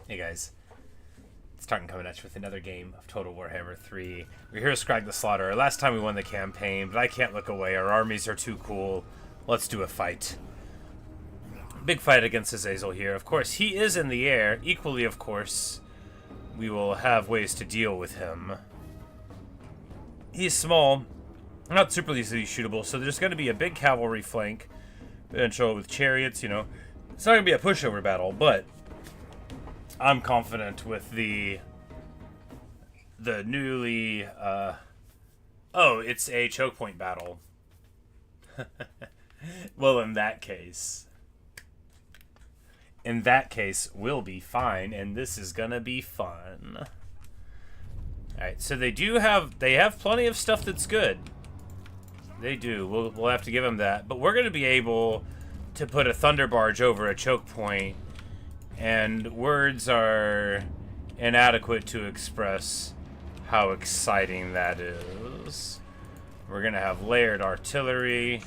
Hey guys, it's Tartan coming at you with another game of Total Warhammer 3. We're here to Skrag the Slaughterer. Last time we won the campaign, but I can't look away. Our armies are too cool. Let's do a fight. Big fight against Azazel here. Of course, he is in the air. Equally, of course, we will have ways to deal with him. He's small, not super easily shootable, so there's going to be a big cavalry flank. Potential with chariots, you know. It's not going to be a pushover battle, but I'm confident with the newly, oh, it's a choke point battle. Well, in that case, we'll be fine, and this is gonna be fun. Alright, so they have plenty of stuff that's good. They do. We'll have to give them that. But we're gonna be able to put a thunder barge over a choke point, and words are inadequate to express how exciting that is. We're gonna have layered artillery.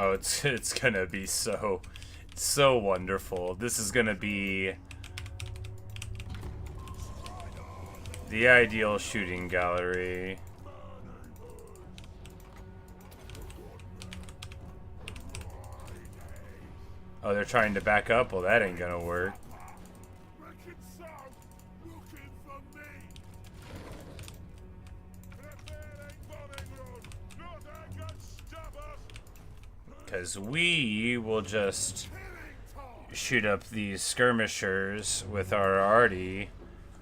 Oh, it's gonna be so wonderful. This is gonna be the ideal shooting gallery. Oh, they're trying to back up? Well, that ain't gonna work. Because we will just shoot up these skirmishers with our arty,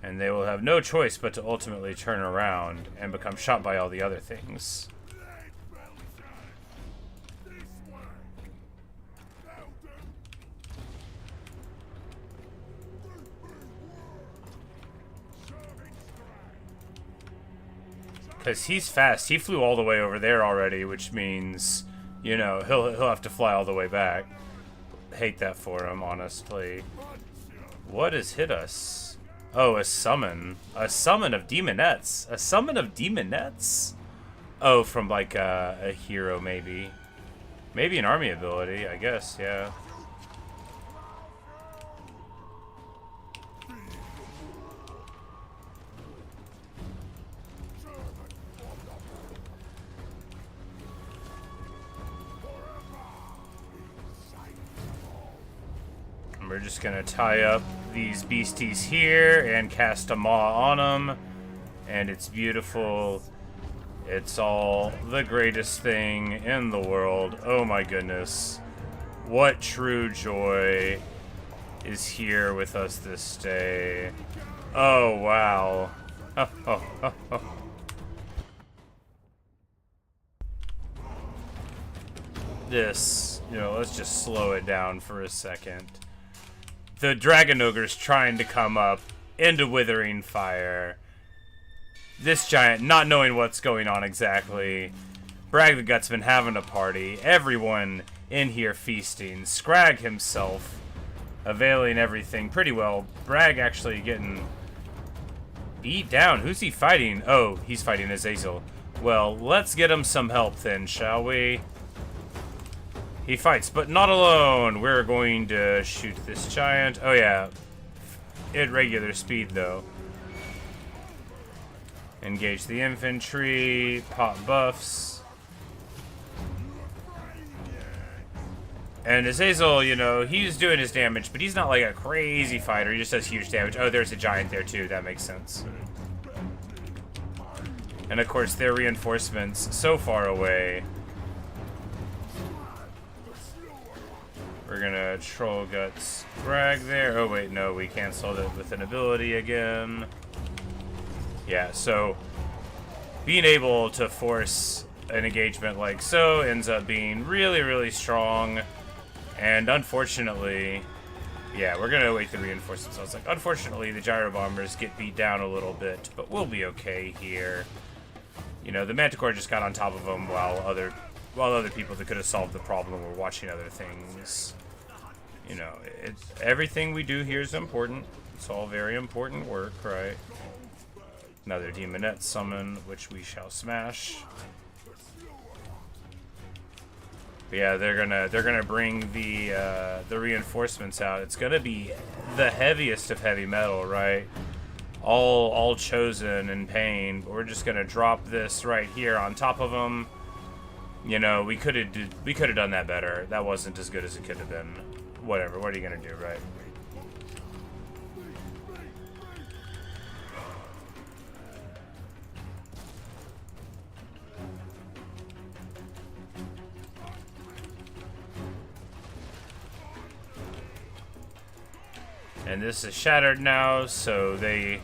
and they will have no choice but to ultimately turn around and become shot by all the other things. Because he's fast. He flew all the way over there already, which means, you know, he'll have to fly all the way back. Hate that for him, honestly. What has hit us? Oh, a summon. A summon of demonettes. A summon of demonettes? Oh, from like a hero, maybe. Maybe an army ability, I guess, yeah. We're just gonna tie up these beasties here and cast a maw on them, and it's beautiful. It's all the greatest thing in the world. Oh my goodness. What true joy is here with us this day. Oh wow. This, you know, let's just slow it down for a second. The Dragon Ogre's trying to come up into Withering Fire. This giant not knowing what's going on exactly. Brag the Gut's been having a party. Everyone in here feasting. Skrag himself availing everything pretty well. Brag actually getting beat down. Who's he fighting? Oh, he's fighting Azazel. Well, let's get him some help then, shall we? He fights, but not alone. We're going to shoot this giant. Oh yeah, at regular speed though. Engage the infantry, pop buffs. And Azazel, you know, he's doing his damage, but he's not like a crazy fighter. He just does huge damage. Oh, there's a giant there too. That makes sense. And of course, their reinforcements so far away. We're gonna Troll Guts Skrag there. Oh wait, no, we canceled it with an ability again. Yeah, so being able to force an engagement like so ends up being really, really strong. And unfortunately, Yeah, we're gonna await the reinforcements. I was like, unfortunately, the gyro bombers get beat down a little bit, but we'll be okay here. You know, the Manticore just got on top of them while other people that could have solved the problem were watching other things. You know, everything we do here is important. It's all very important work, right? Another demonette summon, which we shall smash. But yeah, they're gonna bring the reinforcements out. It's gonna be the heaviest of heavy metal, right? All chosen in pain. But we're just gonna drop this right here on top of them. You know, we could have done that better. That wasn't as good as it could have been. Whatever. What are you gonna do, right? And this is shattered now, so the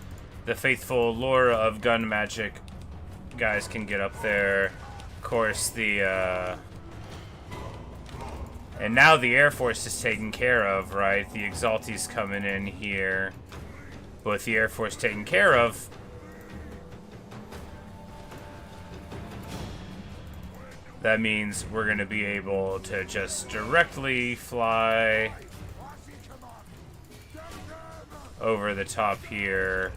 faithful lore of gun magic guys can get up there. Of course, and now the Air Force is taken care of, right? The Exalti's coming in here. But with the Air Force taken care of, that means we're going to be able to just directly fly over the top here.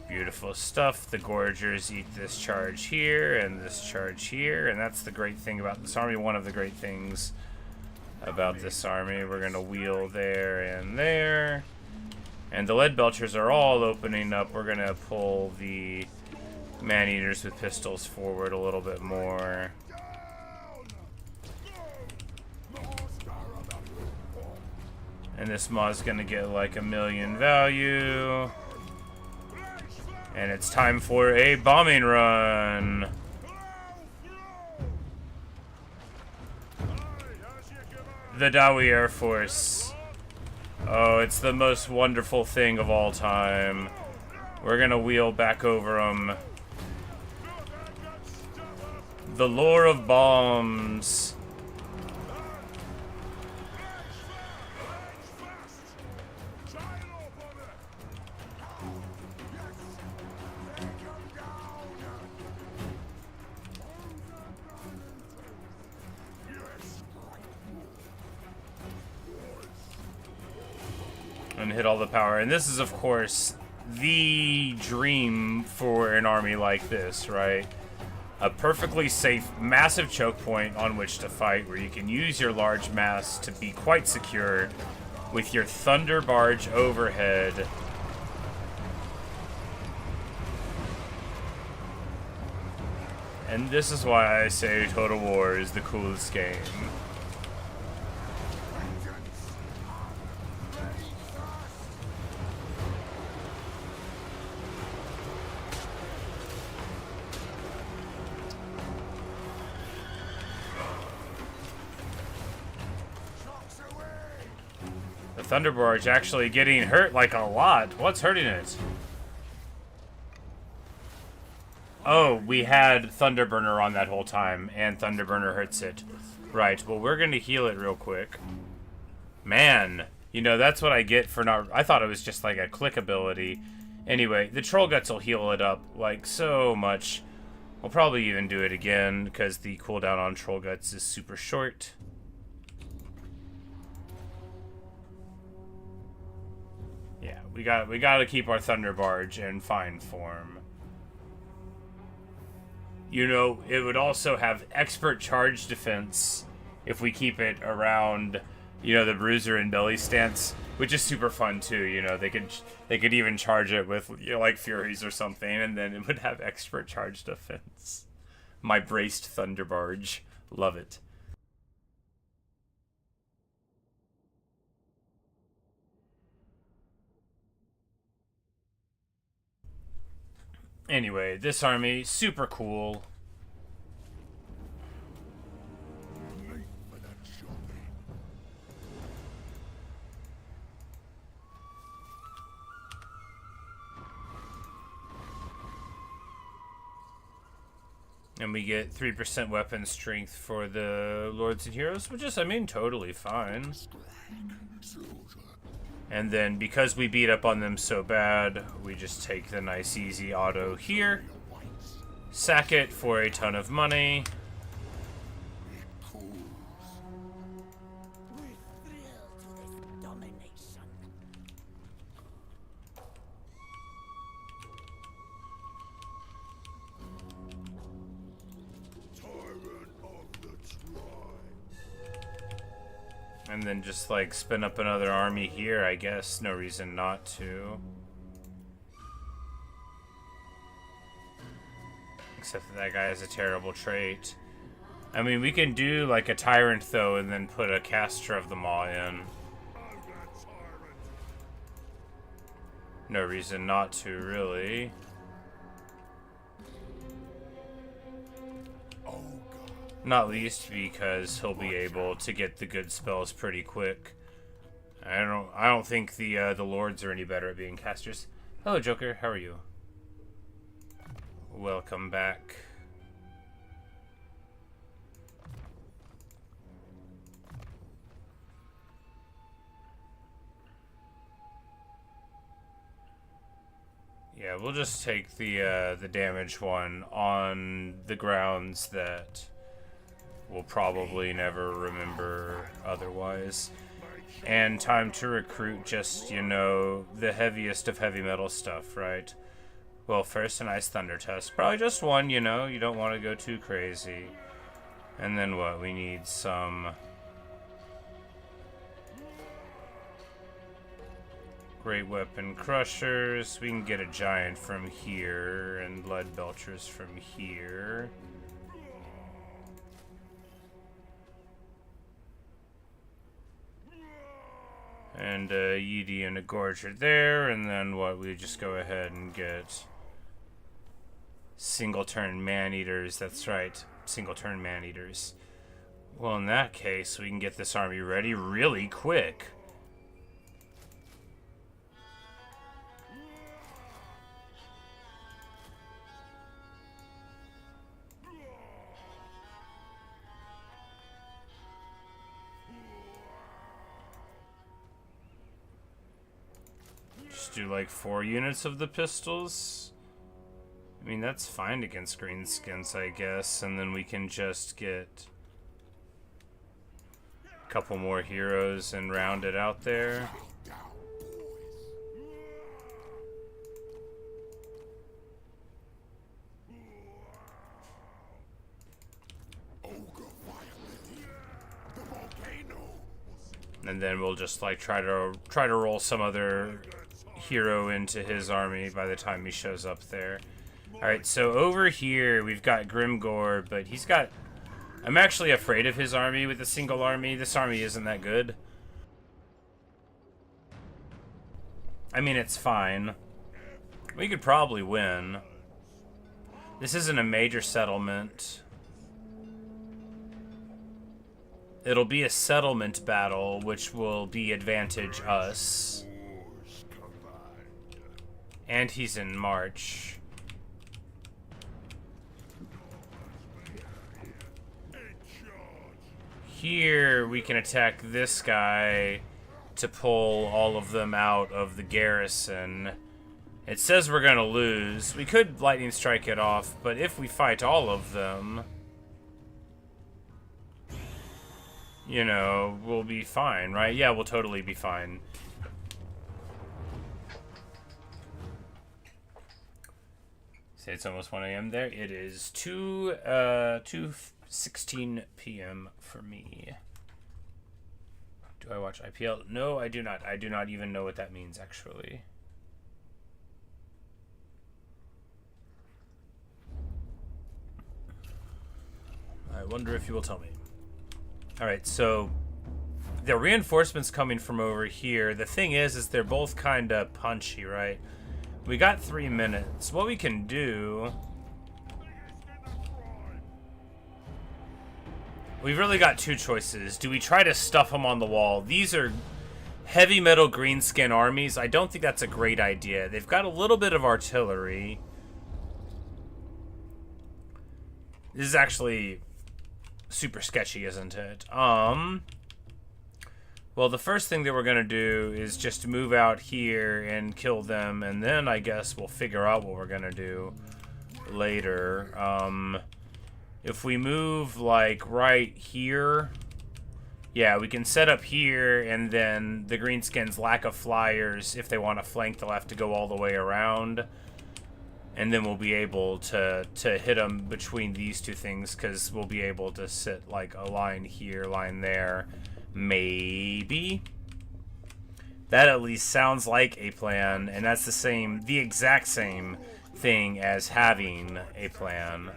Beautiful stuff. The Gorgers eat this charge here and this charge here, and that's the great thing about this army. One of the great things about this army. We're gonna wheel there and there, and the lead belchers are all opening up. We're gonna pull the man-eaters with pistols forward a little bit more. And this mod's gonna get like 1,000,000 value. And it's time for a bombing run. The Dawi Air Force. Oh, it's the most wonderful thing of all time. We're gonna wheel back over them. The lore of bombs. And hit all the power. And this is, of course, the dream for an army like this, right? A perfectly safe, massive choke point on which to fight, where you can use your large mass to be quite secure with your Thunder Barge overhead. And this is why I say Total War is the coolest game. Thunder Barge actually getting hurt like a lot. What's hurting it? Oh, we had Thunderburner on that whole time, and Thunderburner hurts it. Right, well, we're going to heal it real quick. Man, you know, that's what I get for not... I thought it was just like a click ability. Anyway, the Troll Guts will heal it up, like, so much. We'll probably even do it again, because the cooldown on Troll Guts is super short. Yeah, we got to keep our Thunder Barge in fine form. You know, it would also have expert charge defense if we keep it around, you know, the Bruiser and Belly stance, which is super fun too. You know, they could even charge it with, you know, like Furies or something, and then it would have expert charge defense. My braced Thunder Barge, love it. Anyway, this army, super cool. And we get 3% weapon strength for the Lords and Heroes, which is, I mean, totally fine. And then because we beat up on them so bad, we just take the nice easy auto here. Sack it for a ton of money. And then just like spin up another army here, I guess. No reason not to. Except that guy has a terrible trait. I mean, we can do like a tyrant though, and then put a caster of them all in. No reason not to, really. Not least because he'll be able to get the good spells pretty quick. I don't think the lords are any better at being casters. Hello, Joker. How are you? Welcome back. Yeah, we'll just take the damage one on the grounds that we'll probably never remember otherwise. And time to recruit just, you know, the heaviest of heavy metal stuff, right? Well, first a nice thunder test. Probably just one, you know, you don't want to go too crazy. And then what? We need some great weapon crushers. We can get a giant from here and lead belchers from here. And a Yeedy and a Gorger there, and then what? We just go ahead and get single turn man-eaters. That's right, single turn man-eaters. Well, in that case, we can get this army ready really quick. Do like 4 units of the pistols. I mean, that's fine against greenskins, I guess. And then we can just get a couple more heroes and round it out there. And then we'll just like try to roll some other hero into his army by the time he shows up there. Alright, so over here we've got Grimgor, but he's got... I'm actually afraid of his army with a single army. This army isn't that good. I mean, it's fine. We could probably win. This isn't a major settlement. It'll be a settlement battle, which will be advantage us. And he's in March. Here we can attack this guy to pull all of them out of the garrison. It says we're gonna lose. We could lightning strike it off, but if we fight all of them, you know, we'll be fine, right? Yeah, we'll totally be fine. Say it's almost 1 a.m. there. It is 2:16 p.m. for me. Do I watch IPL? No, I do not. I do not even know what that means, actually. I wonder if you will tell me. Alright, so the reinforcements coming from over here. The thing is they're both kind of punchy, right? We got 3 minutes. What we can do... We've really got 2 choices. Do we try to stuff them on the wall? These are heavy metal greenskin armies. I don't think that's a great idea. They've got a little bit of artillery. This is actually super sketchy, isn't it? What Well, the first thing that we're going to do is just move out here and kill them, and then I guess we'll figure out what we're going to do later. If we move, like, right here... Yeah, we can set up here, and then the Greenskins' lack of flyers, if they want to flank, they'll have to go all the way around. And then we'll be able to hit them between these two things, because we'll be able to sit, like, a line here, line there. Maybe. That at least sounds like a plan, and that's the exact same thing as having a plan.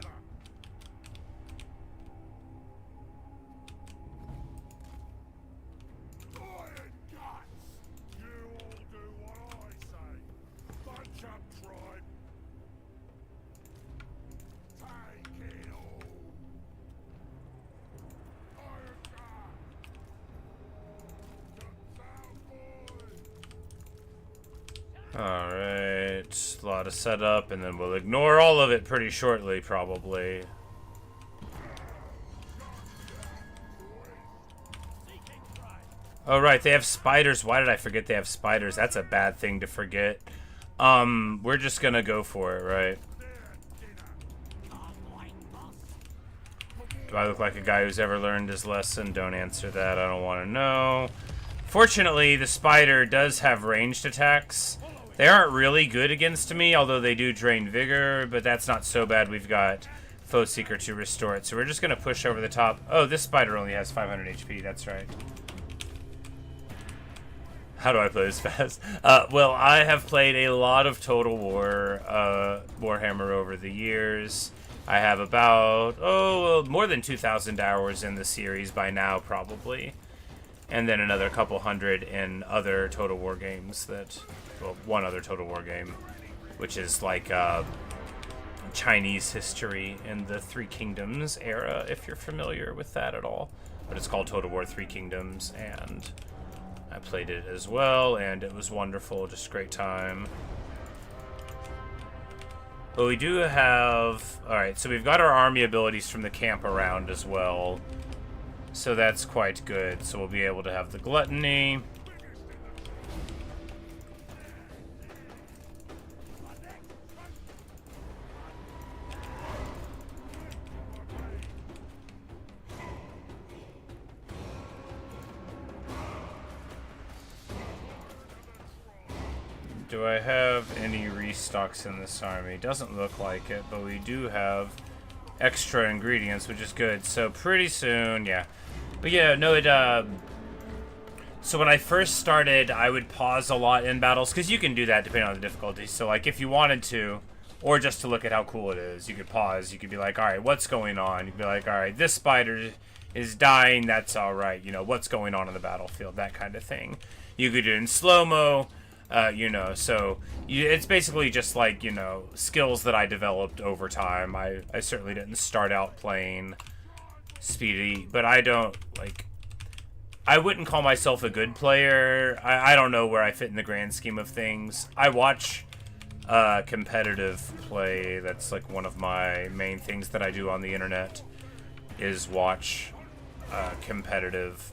Alright, a lot of setup, and then we'll ignore all of it pretty shortly, probably. Oh, right, they have spiders. Why did I forget they have spiders? That's a bad thing to forget. We're just gonna go for it, right? Do I look like a guy who's ever learned his lesson? Don't answer that, I don't want to know. Fortunately, the spider does have ranged attacks. They aren't really good against me, although they do drain vigor, but that's not so bad. We've got Foe Seeker to restore it, so we're just going to push over the top. Oh, this spider only has 500 HP, that's right. How do I play this fast? Well, I have played a lot of Total War, Warhammer over the years. I have about, more than 2,000 hours in the series by now, probably. And then another couple hundred in other Total War games well, one other Total War game, which is like Chinese history in the Three Kingdoms era, if you're familiar with that at all. But it's called Total War Three Kingdoms, and I played it as well, and it was wonderful, just a great time. But we do have... Alright, so we've got our army abilities from the camp around as well. So that's quite good. So we'll be able to have the Gluttony. Do I have any restocks in this army? Doesn't look like it, but we do have extra ingredients, which is good. So pretty soon, yeah. But yeah, no, so when I first started, I would pause a lot in battles, because you can do that depending on the difficulty. So like if you wanted to, or just to look at how cool it is, you could pause. You could be like, all right, what's going on? You'd be like, all right, this spider is dying. That's all right. You know, what's going on in the battlefield? That kind of thing. You could do it in slow-mo. You know, so it's basically just like, you know, skills that I developed over time. I certainly didn't start out playing speedy, but I don't, like, I wouldn't call myself a good player. I don't know where I fit in the grand scheme of things. I watch competitive play. That's like one of my main things that I do on the internet, is watch competitive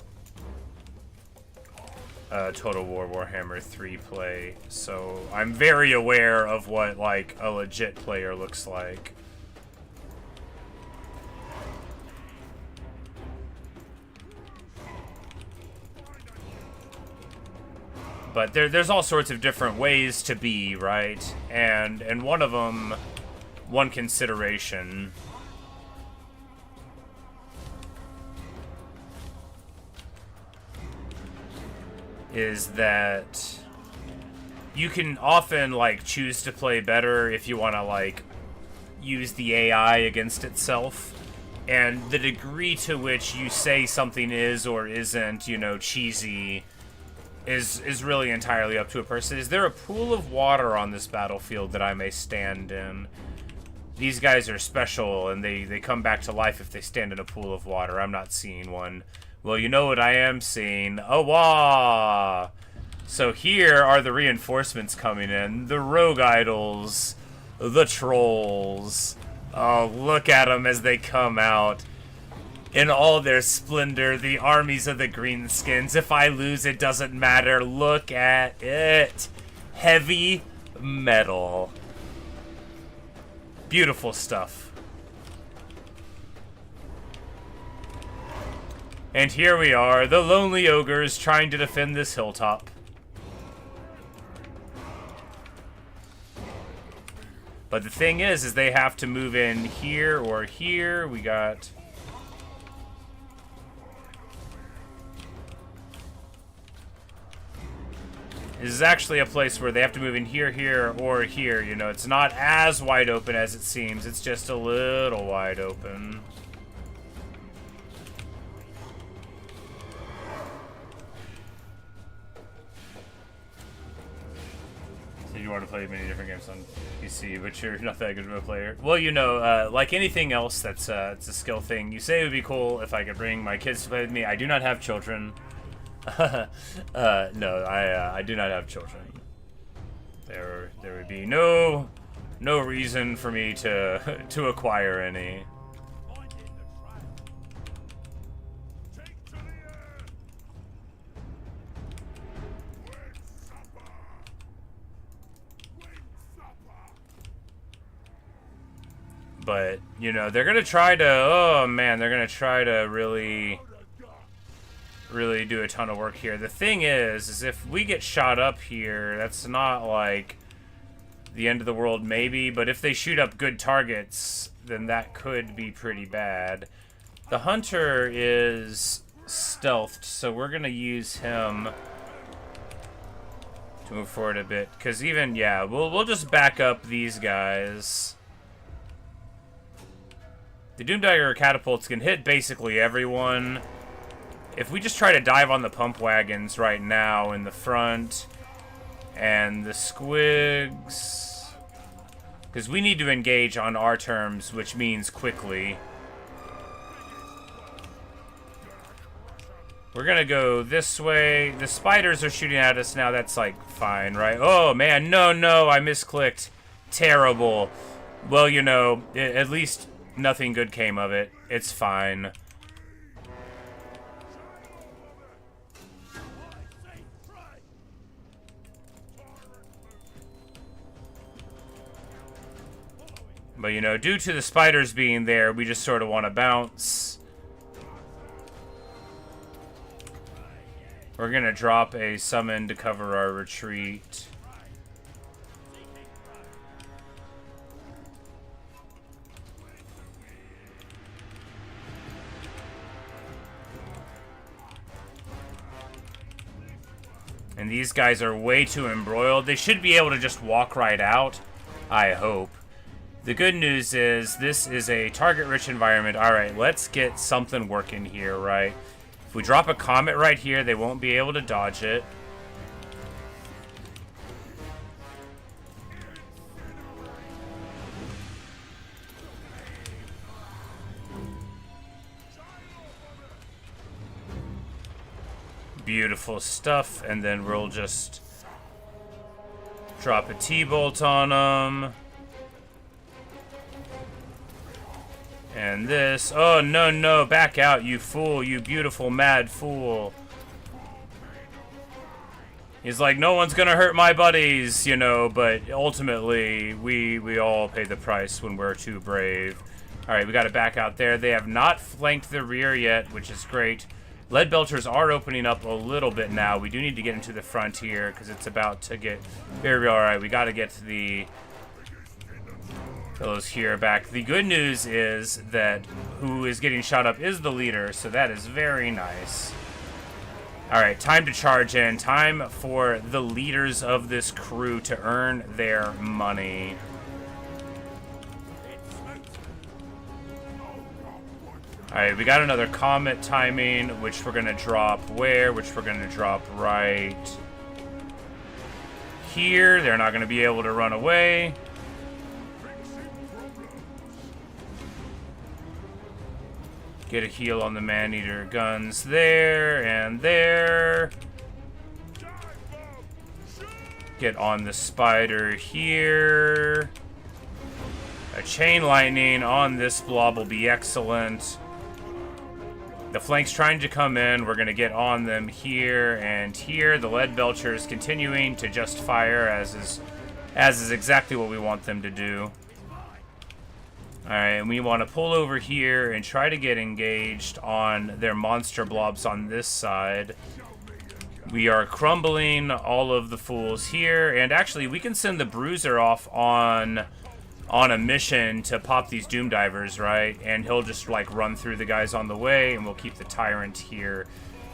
Total War Warhammer 3 play, so I'm very aware of what, like, a legit player looks like. But there's all sorts of different ways to be, right? And one of them, one consideration, is that you can often, like, choose to play better if you want to, like, use the AI against itself. And the degree to which you say something is or isn't, you know, cheesy is really entirely up to a person. Is there a pool of water on this battlefield that I may stand in? These guys are special, and they come back to life if they stand in a pool of water. I'm not seeing one. Well, you know what I am seeing. Oh, wah! So here are the reinforcements coming in. The rogue idols. The trolls. Oh, look at them as they come out. In all their splendor, the armies of the greenskins. If I lose, it doesn't matter. Look at it. Heavy metal. Beautiful stuff. And here we are, the lonely ogres trying to defend this hilltop. But the thing is they have to move in here or here. We got... This is actually a place where they have to move in here, here, or here. You know, it's not as wide open as it seems. It's just a little wide open. So you want to play many different games on PC, but you're not that good of a player. Well, you know, like anything else that's it's a skill thing. You say it would be cool if I could bring my kids to play with me. I do not have children. No, I do not have children. There would be no reason for me to acquire any. But, you know, they're gonna try to, oh man, they're gonna try to really do a ton of work here. The thing is if we get shot up here, that's not like the end of the world maybe, but if they shoot up good targets, then that could be pretty bad. The hunter is stealthed, so we're gonna use him to move forward a bit, because even, yeah, we'll just back up these guys. The Doomdagger catapults can hit basically everyone. If we just try to dive on the pump wagons right now in the front, and the squigs, because we need to engage on our terms, which means quickly. We're gonna go this way. The spiders are shooting at us now. That's like fine, right? Oh man, no, I misclicked. Terrible. Well, you know, at least nothing good came of it. It's fine. But, you know, due to the spiders being there, we just sort of want to bounce. We're going to drop a summon to cover our retreat. And these guys are way too embroiled. They should be able to just walk right out, I hope. The good news is this is a target-rich environment. All right, let's get something working here, right? If we drop a comet right here, they won't be able to dodge it. Beautiful stuff, and then we'll just drop a T-bolt on them. And this. Oh, no, back out, you fool, you beautiful, mad fool. He's like, no one's gonna hurt my buddies, you know, but ultimately, we all pay the price when we're too brave. Alright, we gotta back out there. They have not flanked the rear yet, which is great. Lead belchers are opening up a little bit now. We do need to get into the front here, because it's about to get very real. Alright, we gotta get to the fellows here back. The good news is that who is getting shot up is the leader, so that is very nice. Alright, time to charge in. Time for the leaders of this crew to earn their money. Alright, we got another comet timing, which we're gonna drop where? Which we're gonna drop right here. They're not gonna be able to run away. Get a heal on the man-eater guns there and there. Get on the spider here. A chain lightning on this blob will be excellent. The flank's trying to come in. We're going to get on them here and here. The lead belcher is continuing to just fire, as is exactly what we want them to do. Alright, and we want to pull over here and try to get engaged on their monster blobs on this side. We are crumbling all of the fools here, and actually we can send the Bruiser off on a mission to pop these Doom Divers, right? And he'll just like run through the guys on the way, and we'll keep the Tyrant here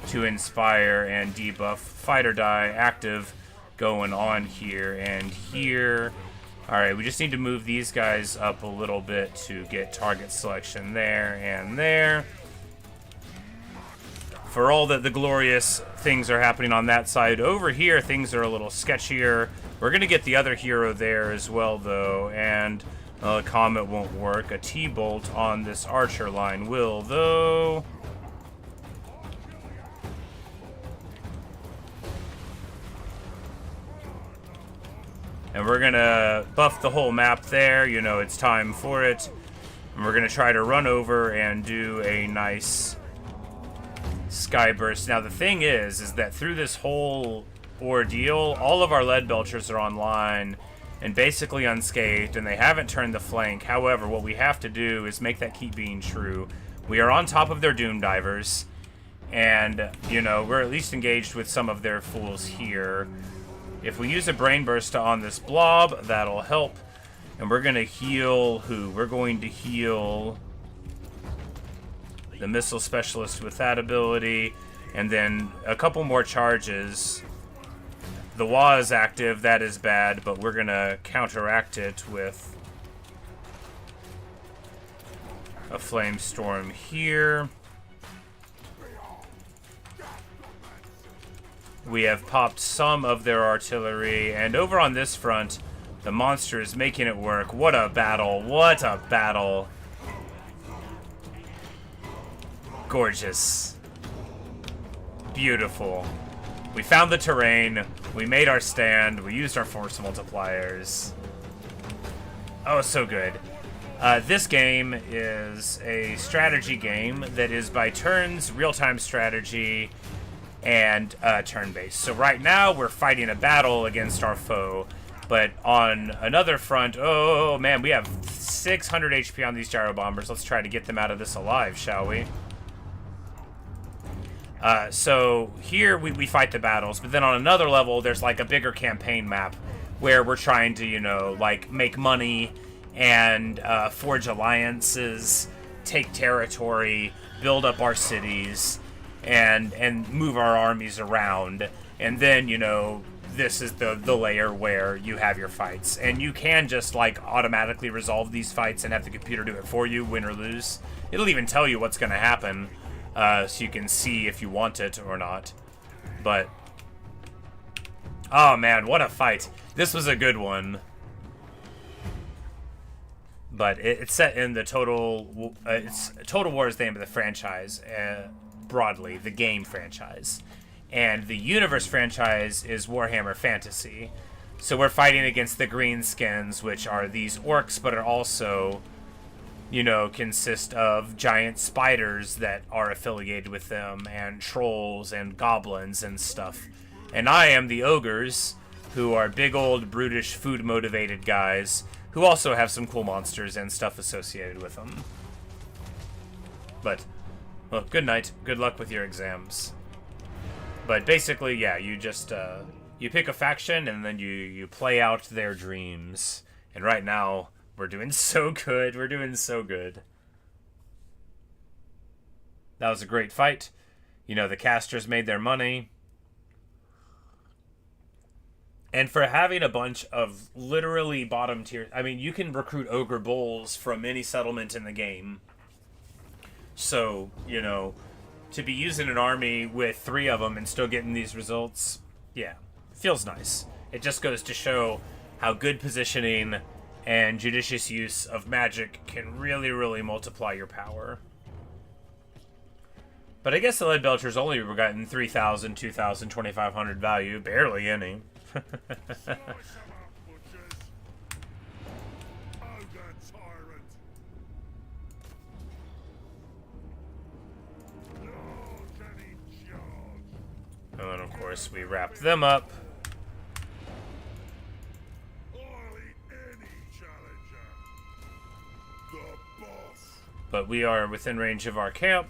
to inspire and debuff. Fight or Die active going on here and here. Alright, we just need to move these guys up a little bit to get target selection there and there. For all that the glorious things are happening on that side, over here things are a little sketchier. We're going to get the other hero there as well, though, and the Comet won't work. A T-Bolt on this Archer line will, though. And we're going to buff the whole map there. You know, it's time for it. And we're going to try to run over and do a nice Skyburst. Now, the thing is that through this whole ordeal, all of our lead belchers are online and basically unscathed, and they haven't turned the flank. However, what we have to do is make that keep being true. We are on top of their Doom Divers, and, you know, we're at least engaged with some of their fools here. If we use a Brain Burst on this blob, that'll help. And we're going to heal who? We're going to heal the Missile Specialist with that ability, and then a couple more charges. The Wah is active, that is bad, but we're going to counteract it with a Flame Storm here. We have popped some of their artillery, and over on this front, the monster is making it work. What a battle, what a battle. Gorgeous. Beautiful. We found the terrain, we made our stand, we used our force multipliers. Oh, so good. This game is a strategy game that is by turns, real-time strategy, and turn-based. So right now, we're fighting a battle against our foe, but on another front, oh man, we have 600 HP on these gyro bombers. Let's try to get them out of this alive, shall we? So here we fight the battles, but then on another level, there's like a bigger campaign map where we're trying to, you know, like make money and forge alliances, take territory, build up our cities, and move our armies around. And then, you know, this is the layer where you have your fights. And you can just like automatically resolve these fights and have the computer do it for you, win or lose. It'll even tell you what's going to happen. So you can see if you want it or not. But, oh man, what a fight. This was a good one. But it's set in the Total War is the name of the franchise, broadly, the game franchise. And the Universe franchise is Warhammer Fantasy. So we're fighting against the Greenskins, which are these orcs, but are also, you know, consist of giant spiders that are affiliated with them, and trolls and goblins and stuff. And I am the ogres, who are big old brutish food motivated guys who also have some cool monsters and stuff associated with them. But, well, good night. Good luck with your exams. But basically, yeah, you just you pick a faction and then you play out their dreams. And right now, we're doing so good. We're doing so good. That was a great fight. You know, the casters made their money. And for having a bunch of literally bottom tier... I mean, you can recruit Ogre Bulls from any settlement in the game. So, you know, to be using an army with 3 of them and still getting these results, yeah, feels nice. It just goes to show how good positioning and judicious use of magic can really, really multiply your power. But I guess the Lead Belcher's only gotten 3,000, 2,000, 2,500 value. Barely any. course, we wrap them up. But we are within range of our camp.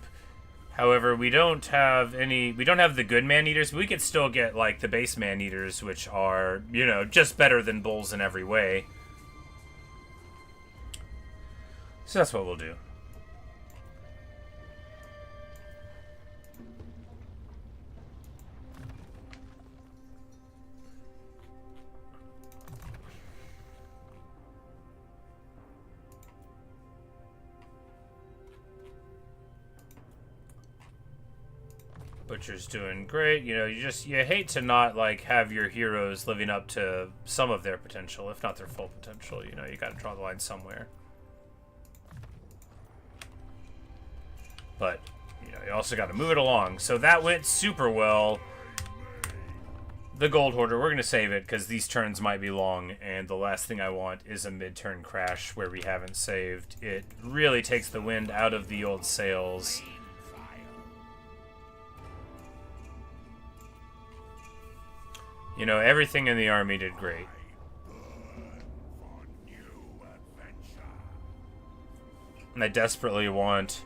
However, we don't have the good man-eaters. We could still get, like, the base man-eaters, which are, you know, just better than bulls in every way. So that's what we'll do. Butcher's doing great. You know, you hate to not, like, have your heroes living up to some of their potential, if not their full potential. You know, you gotta draw the line somewhere. But, you know, you also gotta move it along. So that went super well. The Gold Hoarder, we're gonna save it, because these turns might be long, and the last thing I want is a mid-turn crash where we haven't saved. It really takes the wind out of the old sails. You know, everything in the army did great. And I desperately want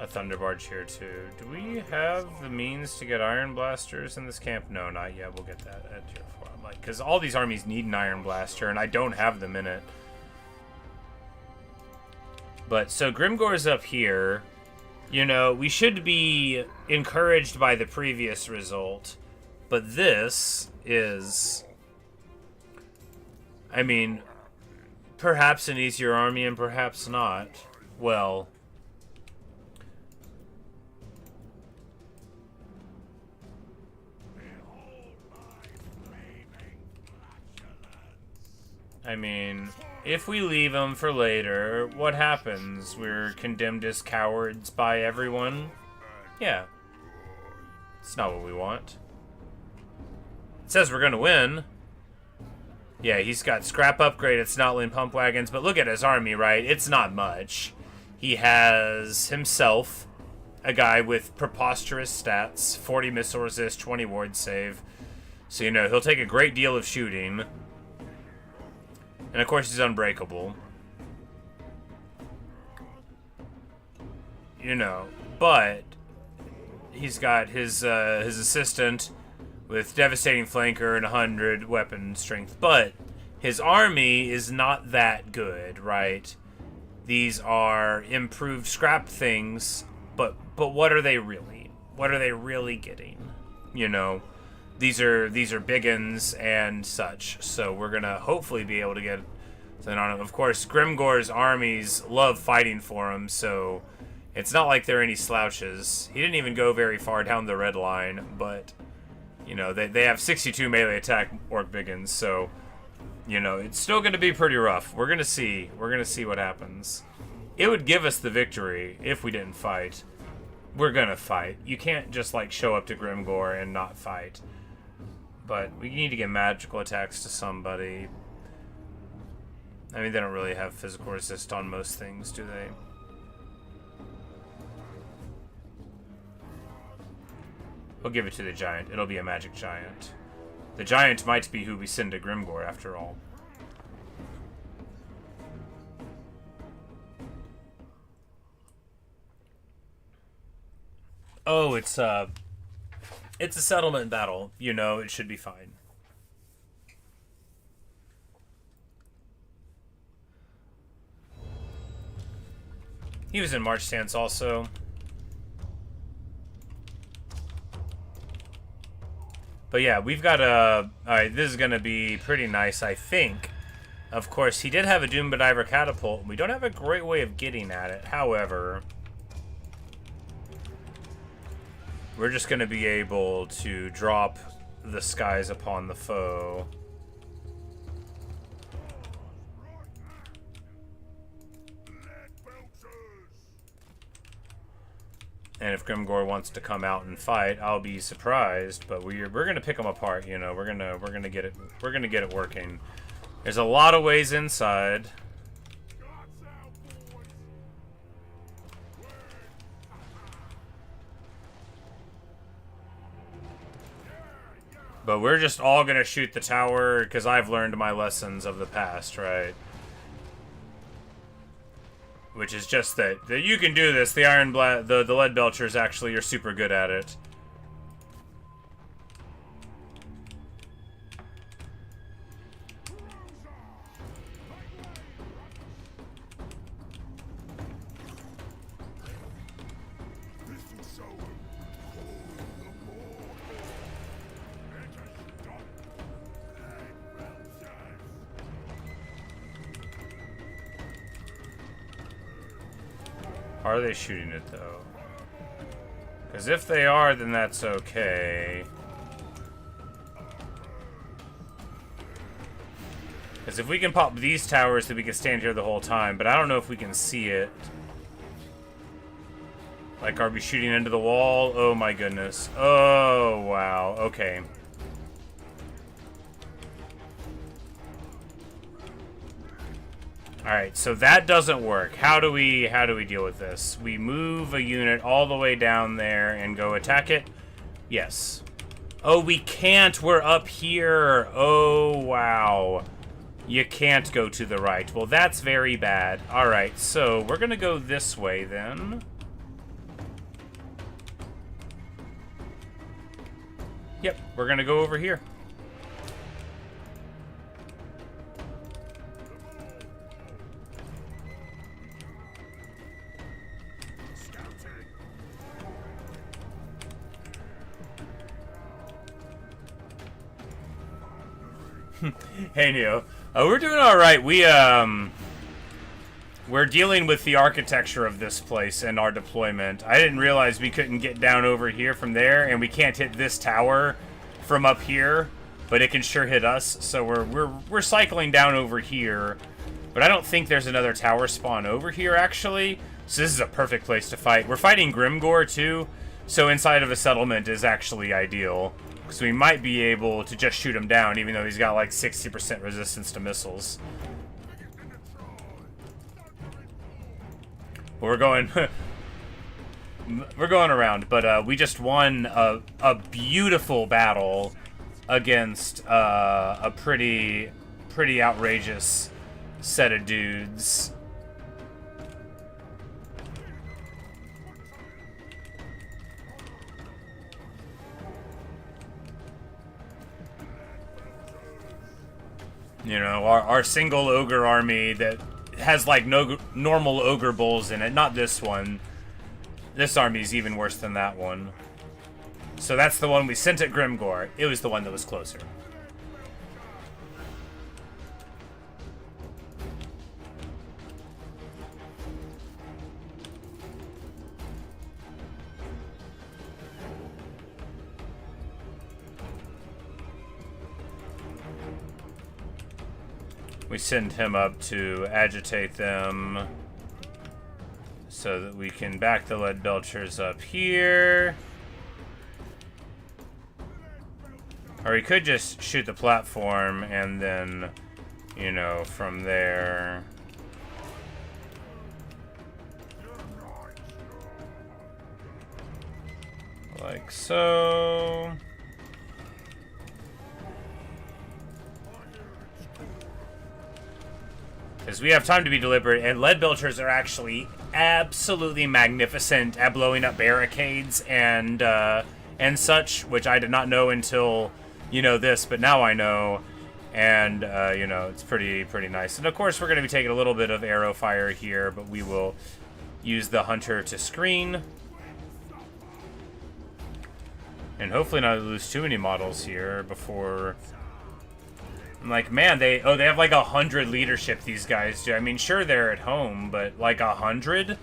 a Thunderbarge here, too. Do we have the means to get Iron Blasters in this camp? No, not yet. We'll get that at tier 4. I'm like, because all these armies need an Iron Blaster, and I don't have them in it. But, so Grimgor's up here. You know, we should be encouraged by the previous result, but this is, I mean, perhaps an easier army and perhaps not. Well, I mean, if we leave them for later, what happens? We're condemned as cowards by everyone? Yeah. It's not what we want. It says we're gonna win. Yeah, he's got scrap upgraded Snotland pump wagons, but look at his army, right? It's not much. He has himself, a guy with preposterous stats, 40 missile resist, 20 ward save. So, you know, he'll take a great deal of shooting. And of course he's unbreakable. You know, but he's got his assistant with devastating flanker and 100 weapon strength. But his army is not that good, right? These are improved scrap things, but what are they really? What are they really getting? You know? These are biggins and such, so we're gonna hopefully be able to get something on him. Of course, Grimgor's armies love fighting for him, so it's not like they're any slouches. He didn't even go very far down the red line, but you know they have 62 melee attack orc biggins, so you know it's still gonna be pretty rough. We're gonna see what happens. It would give us the victory if we didn't fight. We're gonna fight. You can't just like show up to Grimgor and not fight. But we need to get magical attacks to somebody. I mean, they don't really have physical resist on most things, do they? We'll give it to the giant. It'll be a magic giant. The giant might be who we send to Grimgor, after all. Oh, it's a settlement battle. You know, it should be fine. He was in March stance also. But yeah, we've got a... Alright, this is going to be pretty nice, I think. Of course, he did have a Doom Bediver catapult. We don't have a great way of getting at it. However, we're just going to be able to drop the skies upon the foe. And if Grimgor wants to come out and fight, I'll be surprised. But we're gonna pick them apart. You know, we're gonna get it working. There's a lot of ways inside. But we're just all gonna shoot the tower, because I've learned my lessons of the past, right? Which is just that you can do this. The the lead belchers actually are super good at it. Are they shooting it, though? Because if they are, then that's okay. Because if we can pop these towers, then we can stand here the whole time. But I don't know if we can see it. Like, are we shooting into the wall? Oh, my goodness. Oh, wow. Okay. Alright, so that doesn't work. How do we deal with this? We move a unit all the way down there and go attack it? Yes. Oh, we can't. We're up here. Oh, wow. You can't go to the right. Well, that's very bad. Alright, so we're gonna go this way then. Yep, we're gonna go over here. Hey, Neo. We're doing all right. We're dealing with the architecture of this place and our deployment. I didn't realize we couldn't get down over here from there, and we can't hit this tower from up here, but it can sure hit us. So we're cycling down over here, but I don't think there's another tower spawn over here actually. So this is a perfect place to fight. We're fighting Grimgor too, so inside of a settlement is actually ideal. So we might be able to just shoot him down, even though he's got like 60% resistance to missiles. But we're going around, but we just won a beautiful battle against a pretty outrageous set of dudes. You know, our single ogre army that has like no normal ogre bulls in it. Not this one. This army's even worse than that one. So that's the one we sent at Grimgor. It was the one that was closer. We send him up to agitate them so that we can back the lead belchers up here. Or we could just shoot the platform and then, you know, from there. Like so. Because we have time to be deliberate, and lead belchers are actually absolutely magnificent at blowing up barricades and such, which I did not know until, you know, this, but now I know, and you know, it's pretty nice. And of course, we're going to be taking a little bit of arrow fire here, but we will use the hunter to screen, and hopefully not lose too many models here before. I'm like, man, they have like 100 leadership, these guys do. I mean, sure, they're at home, but like 100?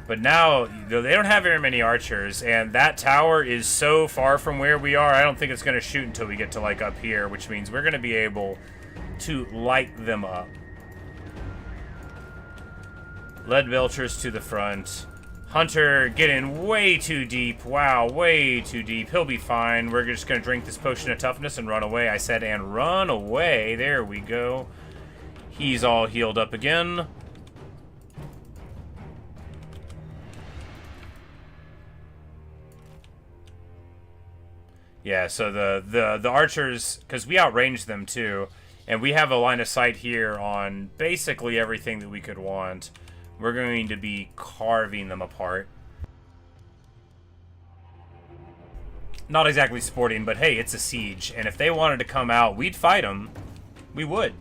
But now, they don't have very many archers, and that tower is so far from where we are, I don't think it's going to shoot until we get to, like, up here, which means we're going to be able to light them up. Lead belchers to the front. Hunter getting way too deep. Wow, way too deep. He'll be fine. We're just going to drink this potion of toughness and run away. I said, and run away. There we go. He's all healed up again. Yeah, so the archers, because we outranged them too, and we have a line of sight here on basically everything that we could want. We're going to be carving them apart. Not exactly sporting, but hey, it's a siege. And if they wanted to come out, we'd fight them. We would.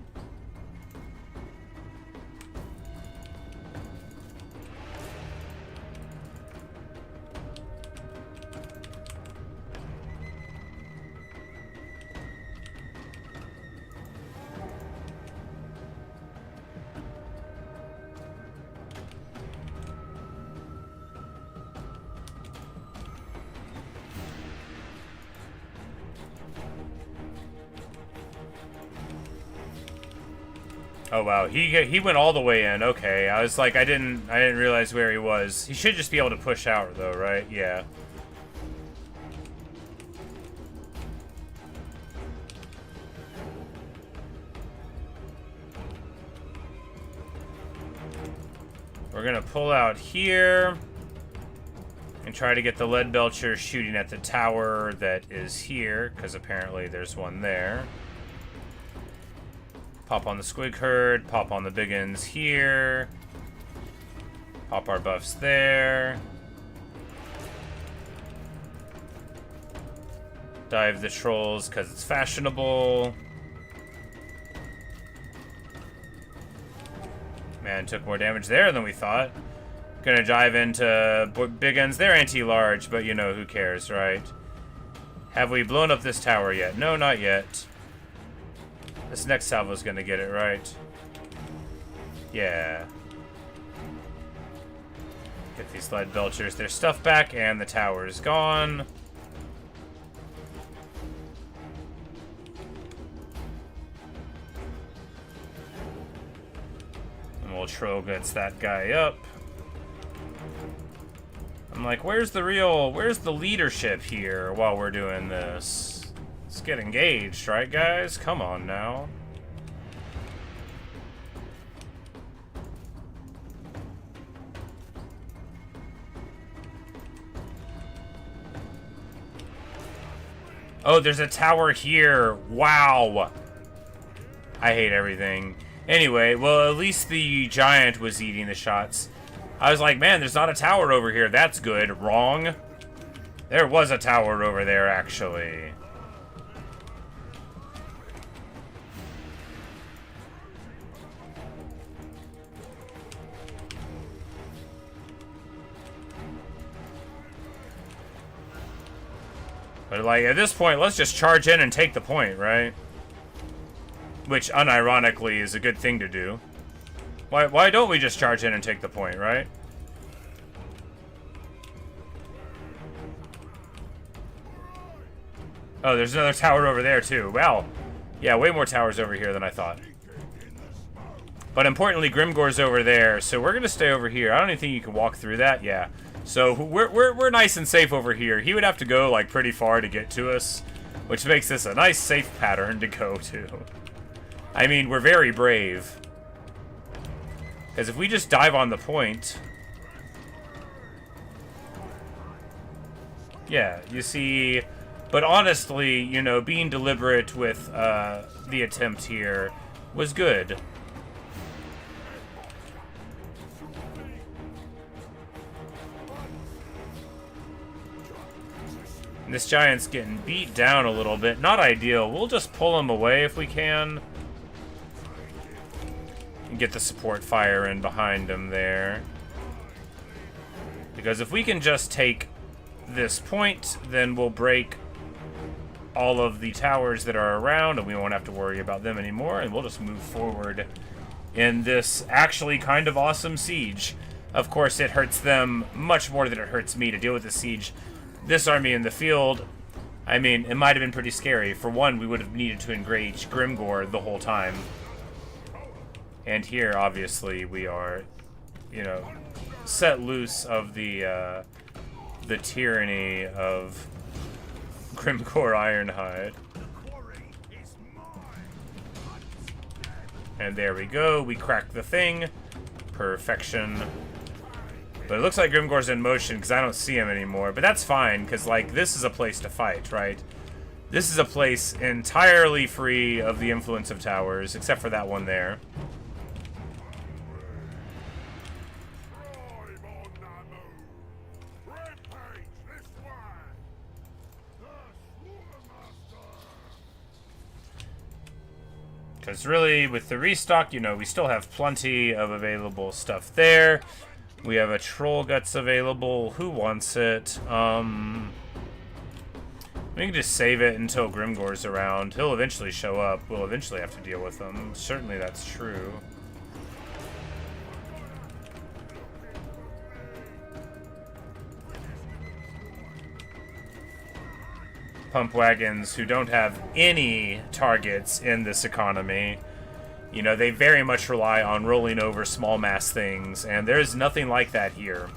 Oh wow, he went all the way in. Okay, I was like, I didn't realize where he was. He should just be able to push out though, right? Yeah. We're gonna pull out here and try to get the lead belcher shooting at the tower that is here, because apparently there's one there. Pop on the squig herd, pop on the biggins here. Pop our buffs there. Dive the trolls because it's fashionable. Man, took more damage there than we thought. Gonna dive into biggins. They're anti-large, but you know, who cares, right? Have we blown up this tower yet? No, not yet. This next salvo's gonna get it, right? Yeah. Get these lead belchers their stuff back, and the tower is gone. And we'll troll gets that guy up. I'm like, where's the leadership here while we're doing this? Let's get engaged, right, guys? Come on now. Oh, there's a tower here. Wow. I hate everything. Anyway, well, at least the giant was eating the shots. I was like, man, there's not a tower over here. That's good. Wrong. There was a tower over there, actually. But, like, at this point, let's just charge in and take the point, right? Which, unironically, is a good thing to do. Why don't we just charge in and take the point, right? Oh, there's another tower over there, too. Wow. Yeah, way more towers over here than I thought. But importantly, Grimgor's over there, so we're going to stay over here. I don't even think you can walk through that. Yeah. So we're nice and safe over here. He would have to go like pretty far to get to us, which makes this a nice safe pattern to go to. I mean, we're very brave. Because if we just dive on the point... Yeah, you see... But honestly, you know, being deliberate with the attempt here was good. This giant's getting beat down a little bit. Not ideal. We'll just pull him away if we can. And get the support fire in behind him there. Because if we can just take this point, then we'll break all of the towers that are around, and we won't have to worry about them anymore, and we'll just move forward in this actually kind of awesome siege. Of course, it hurts them much more than it hurts me to deal with the siege. This army in the field, I mean, it might have been pretty scary. For one, we would have needed to engage Grimgor the whole time. And here, obviously, we are, you know, set loose of the tyranny of Grimgor Ironhide. And there we go. We cracked the thing. Perfection. But it looks like Grimgor's in motion because I don't see him anymore. But that's fine because, like, this is a place to fight, right? This is a place entirely free of the influence of towers, except for that one there. Because really, with the restock, you know, we still have plenty of available stuff there. We have a Troll Guts available. Who wants it? We can just save it until Grimgor's around. He'll eventually show up. We'll eventually have to deal with him. Certainly that's true. Pump wagons who don't have any targets in this economy. You know, they very much rely on rolling over small mass things, and there's nothing like that here.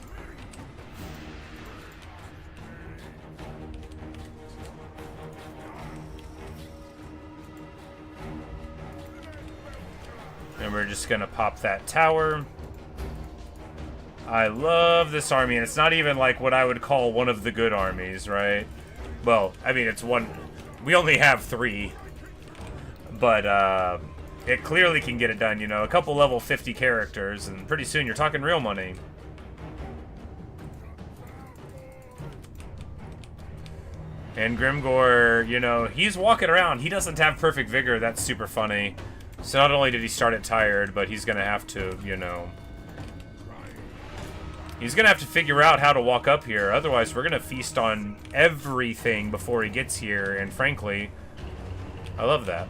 And we're just gonna pop that tower. I love this army, and it's not even like what I would call one of the good armies, right? Well, I mean, it's one... We only have 3. But, it clearly can get it done, you know. A couple level 50 characters, and pretty soon you're talking real money. And Grimgor, you know, he's walking around. He doesn't have perfect vigor. That's super funny. So not only did he start it tired, but he's gonna have to, you know... He's gonna have to figure out how to walk up here. Otherwise, we're gonna feast on everything before he gets here. And frankly, I love that.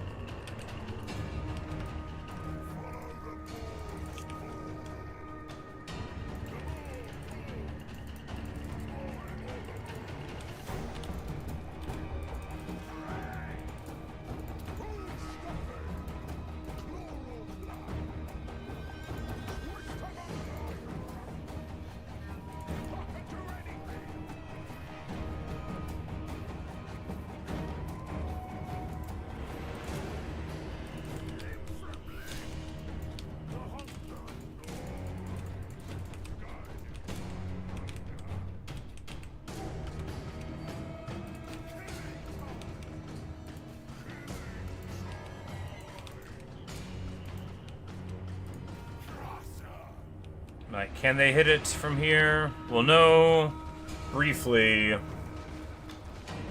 Like, can they hit it from here? Well, no. Briefly.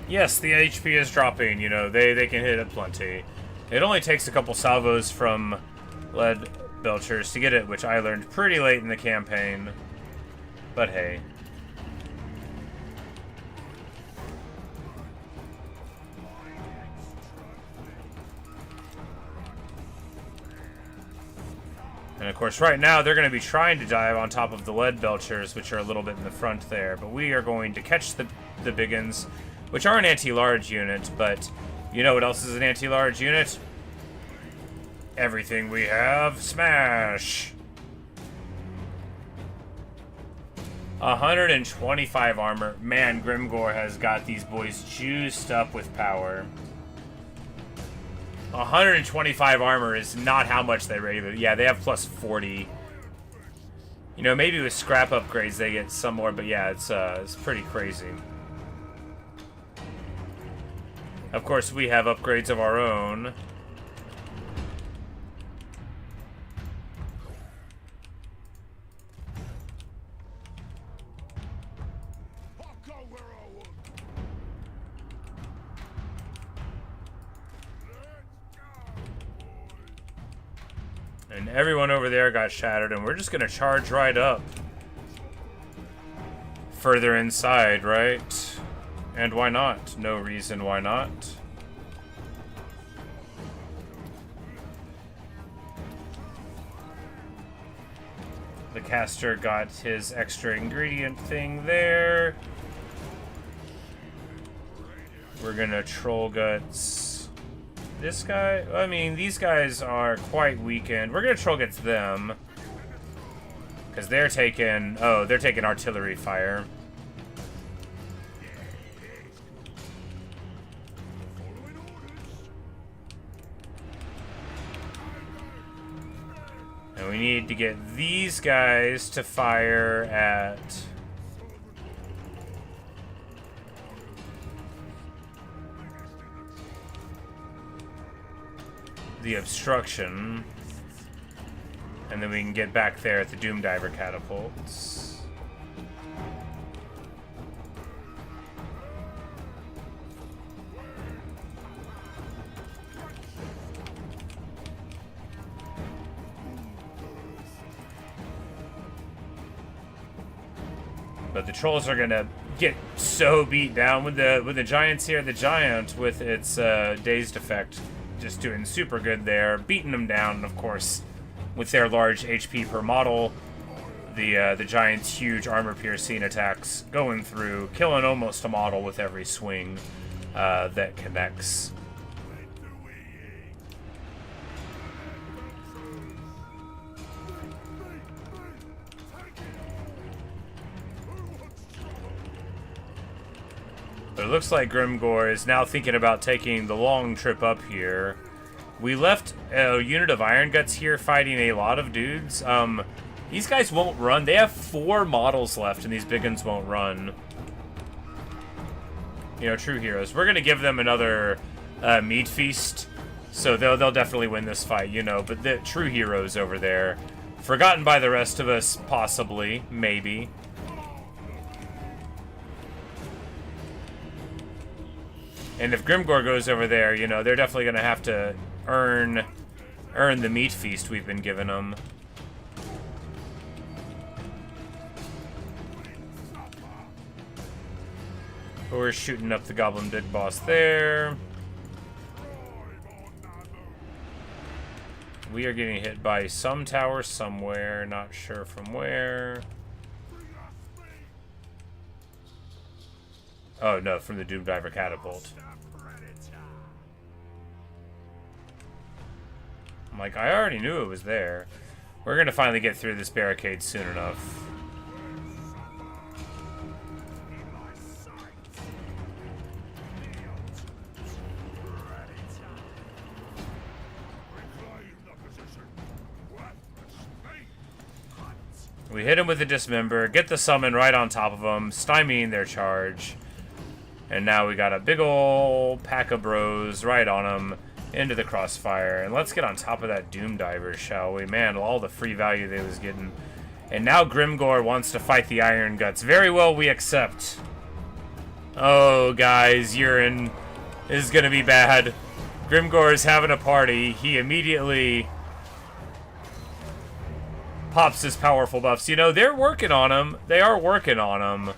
Yes, the HP is dropping, you know, they can hit it plenty. It only takes a couple salvos from lead belchers to get it, which I learned pretty late in the campaign. But hey. And of course, right now, they're going to be trying to dive on top of the lead belchers, which are a little bit in the front there. But we are going to catch the biggins, which are an anti-large unit. But you know what else is an anti-large unit? Everything we have. Smash! 125 armor. Man, Grimgor has got these boys juiced up with power. 125 armor is not how much they regularly... Yeah, they have plus 40. You know, maybe with scrap upgrades they get some more, but yeah, it's pretty crazy. Of course, we have upgrades of our own. And everyone over there got shattered, and we're just gonna charge right up. Further inside, right? And why not? No reason why not. The caster got his extra ingredient thing there. We're gonna troll guts this guy. I mean, these guys are quite weakened. We're gonna troll guts them Because they're taking... Oh, they're taking artillery fire. And we need to get these guys to fire at... the obstruction. And then we can get back there at the Doom Diver catapults. But the trolls are gonna get so beat down with the giants here. The giant with its dazed effect just doing super good there, beating them down, and of course with their large HP per model, the giant's huge armor-piercing attacks going through, killing almost a model with every swing that connects. But it looks like Grimgor is now thinking about taking the long trip up here. We left a unit of Iron Guts here fighting a lot of dudes. These guys won't run. They have 4 models left, and these big ones won't run. You know, true heroes. We're gonna give them another meat feast, so they'll definitely win this fight. You know, but the true heroes over there, forgotten by the rest of us, possibly, maybe. And if Grimgor goes over there, you know, they're definitely gonna have to earn the meat feast we've been giving them. We're shooting up the Goblin Big Boss there. We are getting hit by some tower somewhere, not sure from where. Oh no, from the Doom Diver catapult. I'm like, I already knew it was there. We're gonna finally get through this barricade soon enough. We hit him with the Dismember, get the summon right on top of them, stymieing their charge. And now we got a big ol' pack of bros right on them, into the crossfire. And let's get on top of that Doom Diver, shall we? Man, all the free value they was getting. And now Grimgor wants to fight the Iron Guts. Very well, we accept. Oh, guys, Urine is gonna be bad. Grimgor is having a party. He immediately pops his powerful buffs. You know, they're working on him. They are working on him.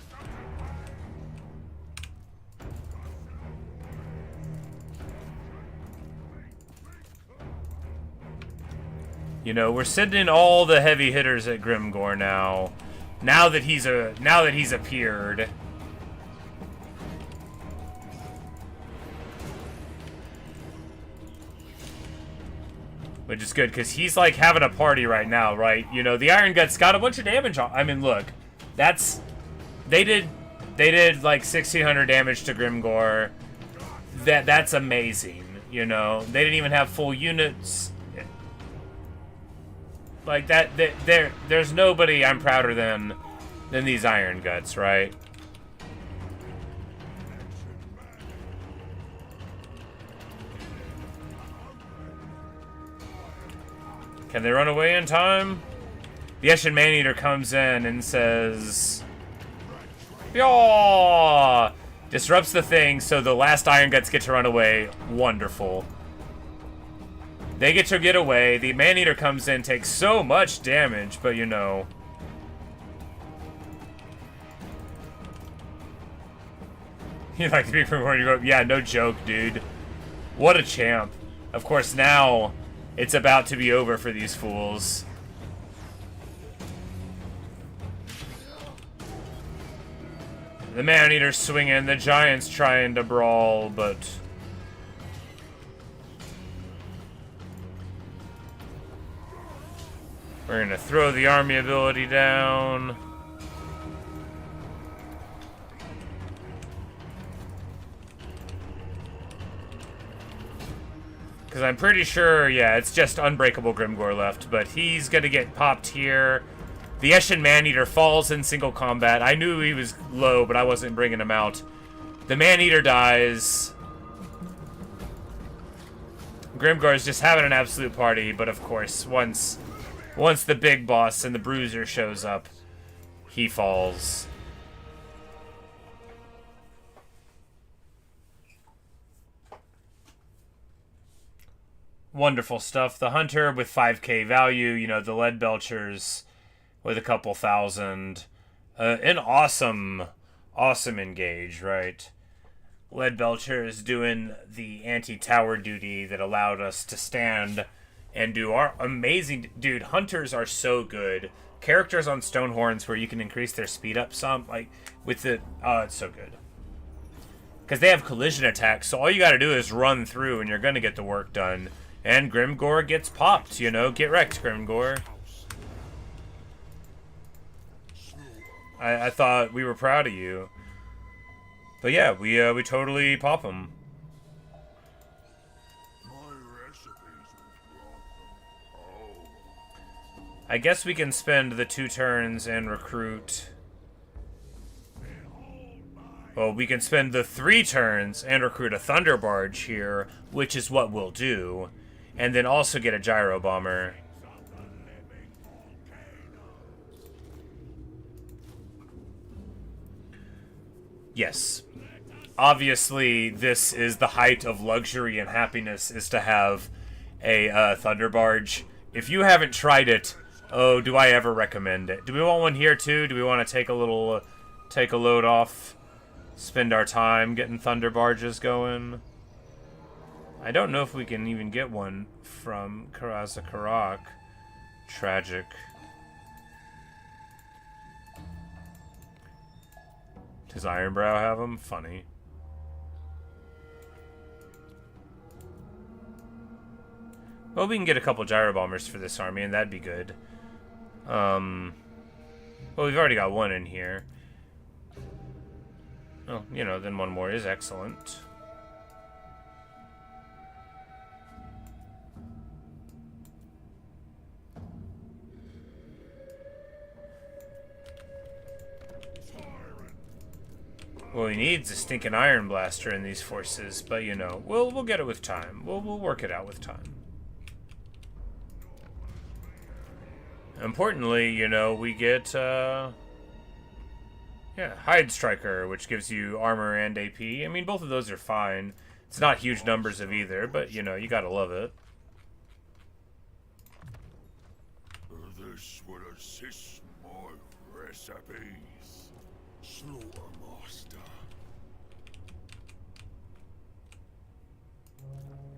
You know, we're sending all the heavy hitters at Grimgor now. Now that he's appeared. Which is good, because he's, like, having a party right now, right? You know, the Iron Guts got a bunch of damage on... I mean, look. That's... They did, like, 1,600 damage to Grimgor. That's amazing, you know? They didn't even have full units. Like, there's nobody I'm prouder than these Iron Guts, right? Can they run away in time? The Eshin Maneater comes in and says... Yaw! Disrupts the thing, so the last Iron Guts get to run away. Wonderful. They get to get away. The Maneater comes in, takes so much damage, but you know... You like to be from you go, yeah, no joke, dude. What a champ. Of course, now... It's about to be over for these fools. The Maneater's swinging, the Giant's trying to brawl, but... We're gonna throw the army ability down. Because I'm pretty sure, yeah, it's just Unbreakable Grimgor left, but he's gonna get popped here. The Eshin Maneater falls in single combat. I knew he was low, but I wasn't bringing him out. The Maneater dies. Grimgor is just having an absolute party, but of course, once the big boss and the Bruiser shows up, he falls. Wonderful stuff. The Hunter with 5k value, you know, the Lead Belchers with a couple thousand. An awesome engage, right? Lead Belcher is doing the anti-tower duty that allowed us to stand and do our amazing... Dude, Hunters are so good. Characters on Stonehorns where you can increase their speed up some, like, with the... Oh, it's so good. Because they have collision attacks, so all you gotta do is run through and you're gonna get the work done. And Grimgor gets popped, you know? Get wrecked, Grimgor. I thought we were proud of you. But yeah, we totally pop him. I guess we can spend the 2 turns and recruit... Well, we can spend the 3 turns and recruit a Thunder Barge here, which is what we'll do. And then also get a Gyro Bomber. Yes. Obviously, this is the height of luxury and happiness, is to have a Thunder Barge. If you haven't tried it, oh, do I ever recommend it. Do we want one here too? Do we want to take a little, take a load off? Spend our time getting Thunder Barges going? I don't know if we can even get one from Karazakarak. Tragic. Does Ironbrow have them? Funny. Well, we can get a couple Gyro Bombers for this army, and that'd be good. Well, we've already got one in here. Oh, you know, then one more is excellent. Well, he needs a stinking Iron Blaster in these forces, but you know, we'll get it with time. We'll work it out with time. Importantly, you know, we get yeah, Hide Striker, which gives you armor and AP. I mean, both of those are fine. It's not huge numbers of either, but you know, you gotta love it. This would assist my recipes. Slaughtermaster.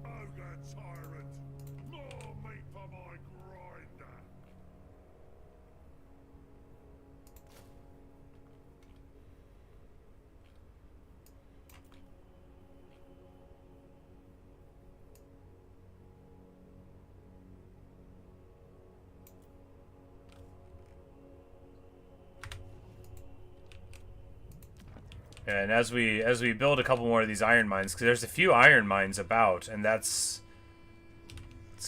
Ogre tyrant. More meat for my grinder. And as we build a couple more of these iron mines, because there's a few iron mines about, and it's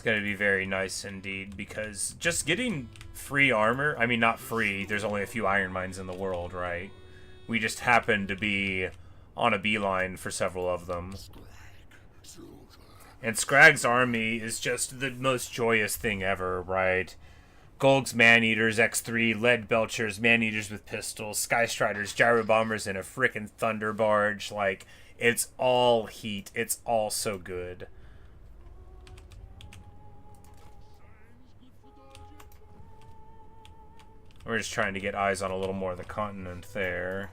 going to be very nice indeed, because just getting free armor, I mean, not free, there's only a few iron mines in the world, right? We just happen to be on a beeline for several of them. And Skrag's army is just the most joyous thing ever, right? Golg's Maneaters, X3, Lead Belchers, Maneaters with pistols, Sky Striders, Gyro Bombers, and a frickin' Thunder Barge. Like, it's all heat. It's all so good. We're just trying to get eyes on a little more of the continent there.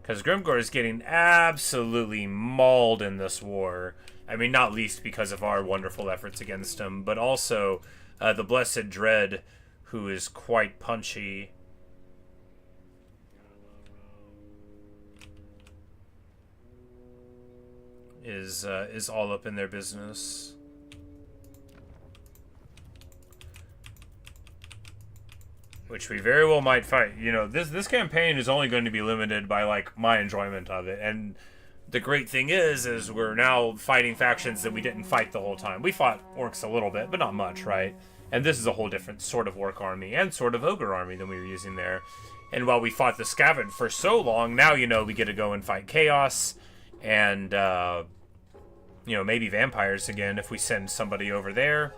Because Grimgor is getting absolutely mauled in this war. I mean, not least because of our wonderful efforts against him, but also the Blessed Dread, who is quite punchy. is all up in their business. Which we very well might fight. You know, this campaign is only going to be limited by, like, my enjoyment of it. And the great thing is we're now fighting factions that we didn't fight the whole time. We fought orcs a little bit, but not much, right? And this is a whole different sort of orc army and sort of ogre army than we were using there. And while we fought the Skaven for so long, now, you know, we get to go and fight chaos and, you know, maybe vampires again if we send somebody over there.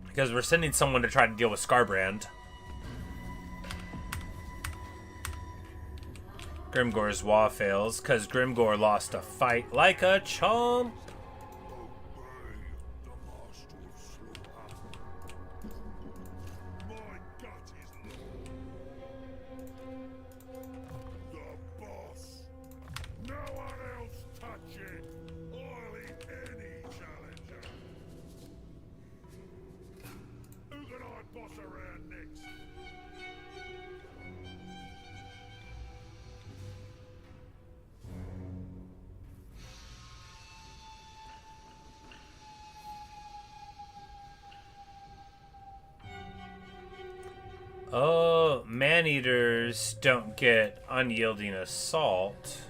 Because we're sending someone to try to deal with Skarbrand. Grimgor's Wa fails, because Grimgor lost a fight like a chump. Oh, man-eaters don't get unyielding assault.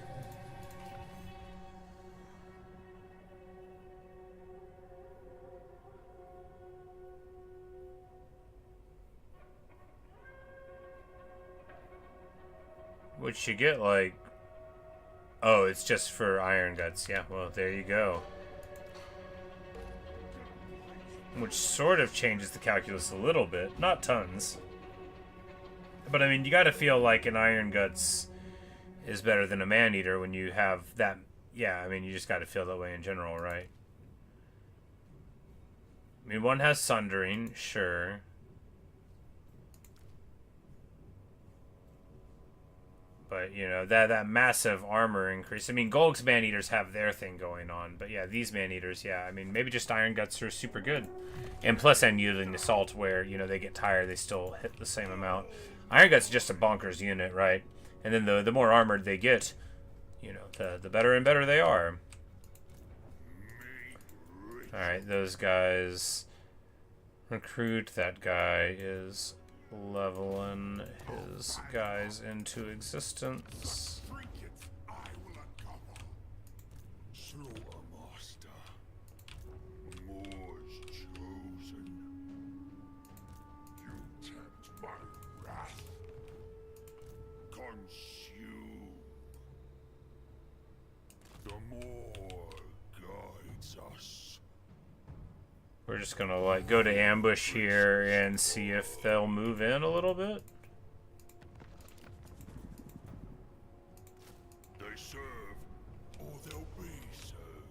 Which you get, like... Oh, it's just for Iron Guts. Yeah, well, there you go. Which sort of changes the calculus a little bit. Not tons. But, I mean, you gotta feel like an Iron Guts is better than a Man-Eater when you have that... Yeah, I mean, you just gotta feel that way in general, right? I mean, one has Sundering, sure. But, you know, that massive armor increase. I mean, Golg's Man-Eaters have their thing going on. But, yeah, these Man-Eaters, yeah. I mean, maybe just Iron Guts are super good. And plus unyielding assault where, you know, they get tired, they still hit the same amount. Iron Guts is just a bonkers unit, right? And then the more armored they get, you know, the better and better they are. Alright, those guys... Recruit, that guy is leveling his guys into existence. We're just gonna, like, go to ambush here and see if they'll move in a little bit. They serve, or they'll be served.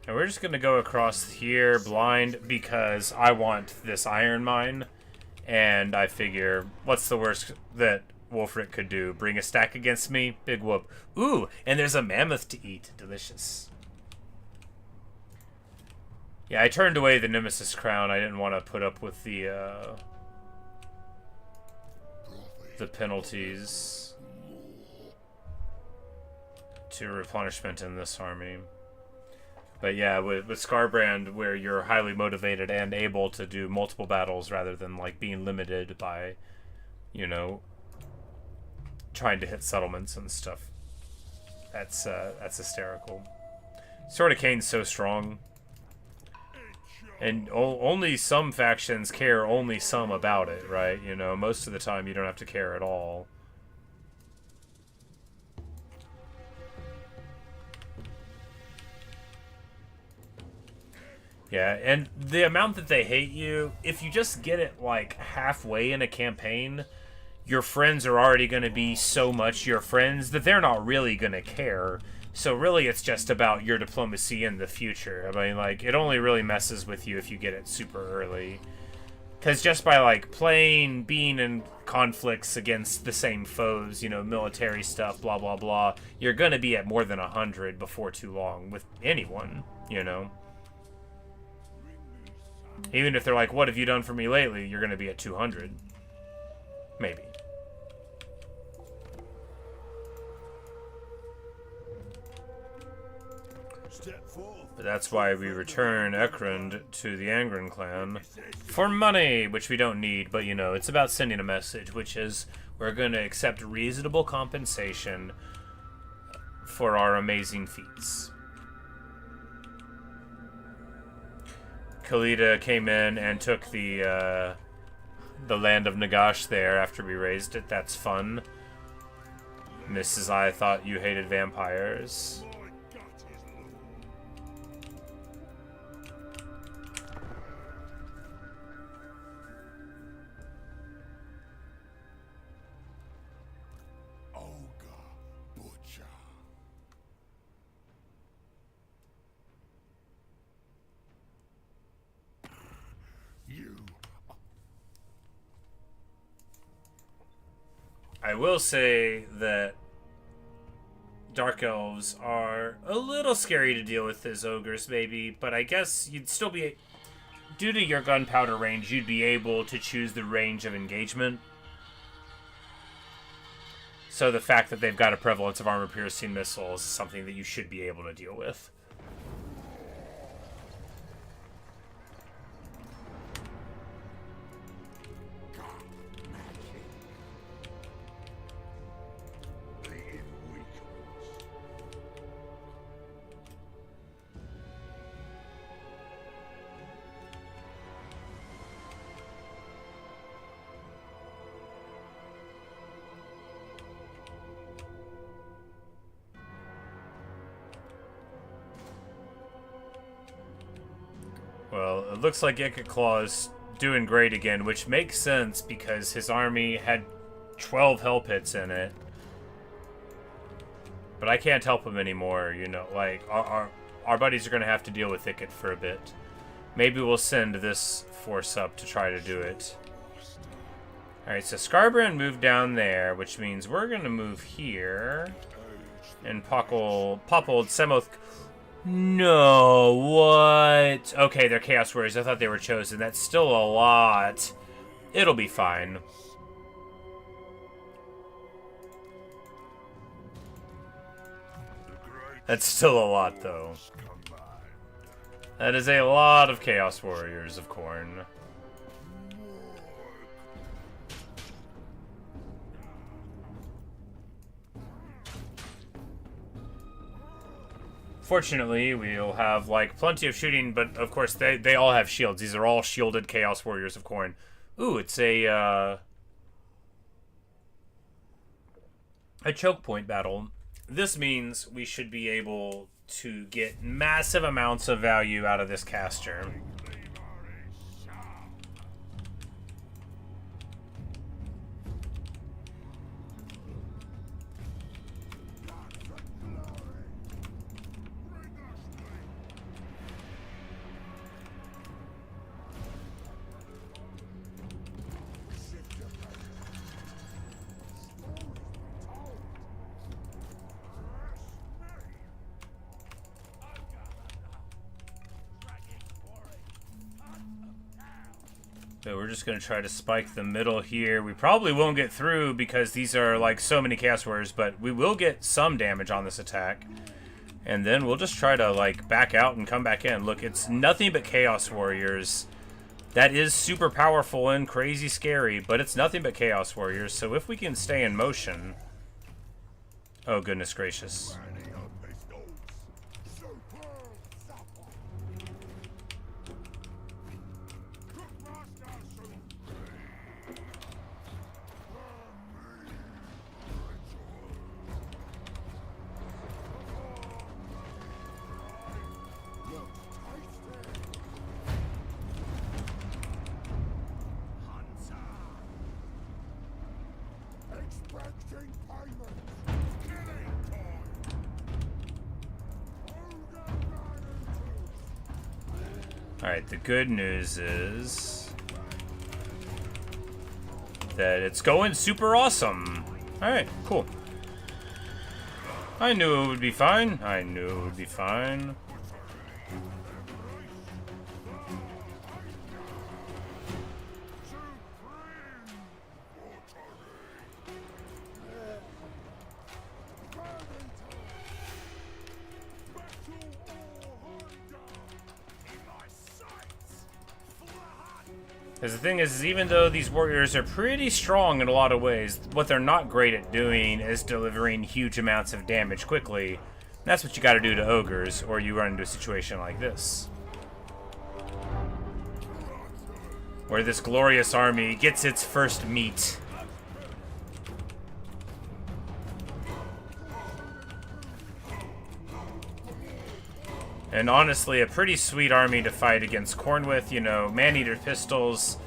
And we're just gonna go across here blind because I want this iron mine, and I figure, what's the worst that Wolfric could do? Bring a stack against me? Big whoop. Ooh, and there's a mammoth to eat. Delicious. Yeah, I turned away the Nemesis crown. I didn't want to put up with the penalties to replenishment in this army. But yeah, with Skarbrand, where you're highly motivated and able to do multiple battles rather than, like, being limited by, you know, trying to hit settlements and stuff. That's hysterical. Sword of Cain's so strong. And only some factions care only some about it, right? You know, most of the time you don't have to care at all. Yeah, and the amount that they hate you, if you just get it, like, halfway in a campaign, your friends are already going to be so much your friends that they're not really going to care. So really it's just about your diplomacy in the future. I mean, like, it only really messes with you if you get it super early. Because just by, like, being in conflicts against the same foes, you know, military stuff, blah, blah, blah, you're going to be at more than 100 before too long with anyone, you know? Even if they're like, what have you done for me lately? You're going to be at 200. Maybe. But that's why we return Ekrund to the Angren clan for money, which we don't need, but you know, it's about sending a message, which is we're going to accept reasonable compensation for our amazing feats. Khalida came in and took the land of Nagash there after we raised it. That's fun. Mrs. I thought you hated vampires. I will say that Dark Elves are a little scary to deal with as ogres, maybe, but I guess you'd still be... Due to your gunpowder range, you'd be able to choose the range of engagement. So the fact that they've got a prevalence of armor-piercing missiles is something that you should be able to deal with. Well, it looks like Ikaclaw is doing great again, which makes sense because his army had 12 hell pits in it. But I can't help him anymore, you know, like, our buddies are going to have to deal with Icat for a bit. Maybe we'll send this force up to try to do it. Alright, so Skarbrand moved down there, which means we're going to move here. And pop old Semoth... No, what? Okay, they're Chaos Warriors. I thought they were chosen. That's still a lot. It'll be fine. That's still a lot, though. That is a lot of Chaos Warriors of Khorne. Fortunately, we'll have, like, plenty of shooting, but, of course, they all have shields. These are all shielded Chaos Warriors of Khorne. Ooh, it's a choke point battle. This means we should be able to get massive amounts of value out of this caster. So we're just going to try to spike the middle here. We probably won't get through because these are like so many Chaos Warriors, but we will get some damage on this attack. And then we'll just try to like back out and come back in. Look, it's nothing but Chaos Warriors. That is super powerful and crazy scary, but it's nothing but Chaos Warriors. So if we can stay in motion... Oh, goodness gracious. Alright, the good news is that it's going super awesome. Alright, cool. I knew it would be fine. I knew it would be fine. Because the thing is, even though these warriors are pretty strong in a lot of ways, what they're not great at doing is delivering huge amounts of damage quickly. And that's what you gotta do to ogres, or you run into a situation like this. Where this glorious army gets its first meat. And honestly, a pretty sweet army to fight against Khorne with, you know, man-eater pistols.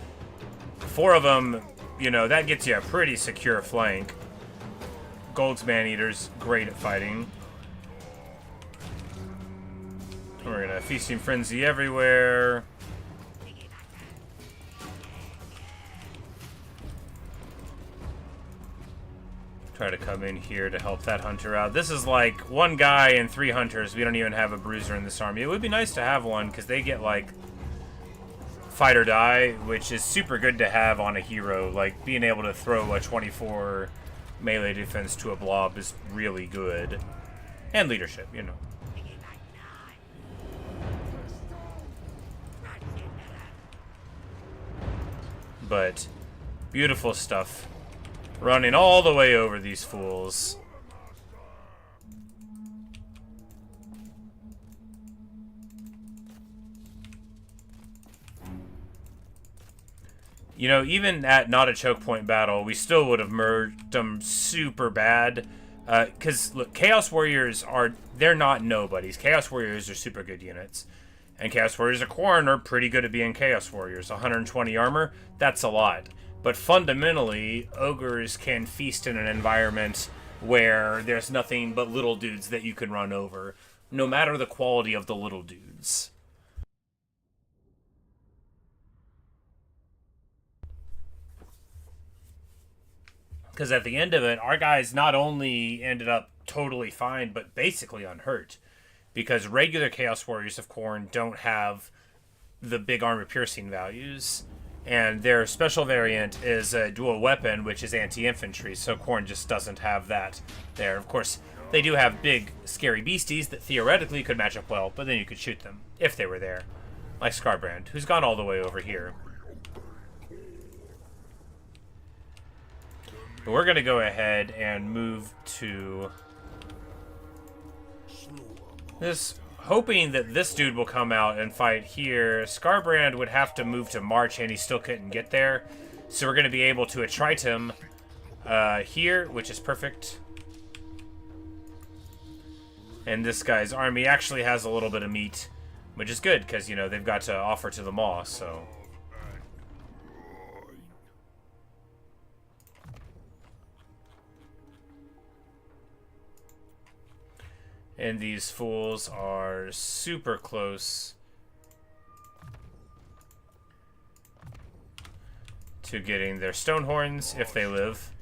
4 of them, you know, that gets you a pretty secure flank. Gold's man-eaters, great at fighting. We're gonna Feasting Frenzy everywhere. Try to come in here to help that hunter out. This is like 1 guy and 3 hunters. We don't even have a bruiser in this army. It would be nice to have one because they get like fight or die, which is super good to have on a hero. Like being able to throw a 24 melee defense to a blob is really good. And leadership, you know. But beautiful stuff. Running all the way over these fools. You know, even at not a choke point battle, we still would have merged them super bad. Because, look, Chaos Warriors they're not nobodies. Chaos Warriors are super good units. And Chaos Warriors of Khorne are pretty good at being Chaos Warriors. 120 armor, that's a lot. But fundamentally, ogres can feast in an environment where there's nothing but little dudes that you can run over, no matter the quality of the little dudes. Because at the end of it, our guys not only ended up totally fine, but basically unhurt. Because regular Chaos Warriors of Khorne don't have the big armor-piercing values. And their special variant is a dual weapon, which is anti-infantry, so Khorne just doesn't have that there. Of course, they do have big, scary beasties that theoretically could match up well, but then you could shoot them, if they were there. Like Skrag, who's gone all the way over here. But we're going to go ahead and move to this, hoping that this dude will come out and fight here. Skarbrand would have to move to March, and he still couldn't get there. So we're going to be able to attrite him here, which is perfect. And this guy's army actually has a little bit of meat, which is good, because, you know, they've got to offer to the maw, so... And these fools are super close to getting their stone horns if they live.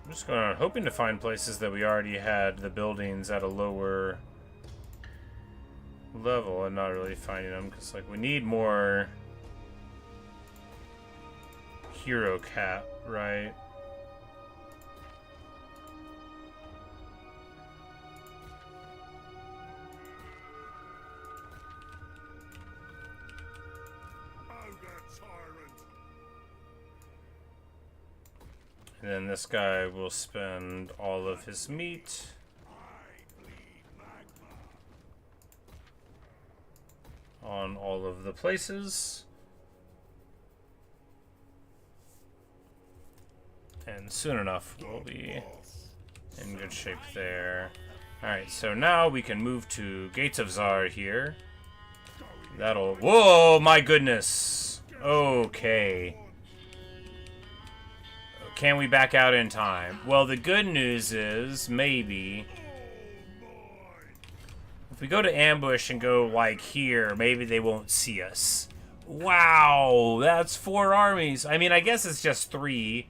I'm just going, hoping to find places that we already had the buildings at a lower level and not really finding them, because like we need more hero cap, right? And then this guy will spend all of his meat. On all of the places. And soon enough, we'll be in good shape there. Alright, so now we can move to Gates of Zar here. That'll... Whoa, my goodness! Okay. Can we back out in time? Well, the good news is, maybe... If we go to ambush and go, like, here, maybe they won't see us. Wow! That's 4 armies! I mean, I guess it's just 3.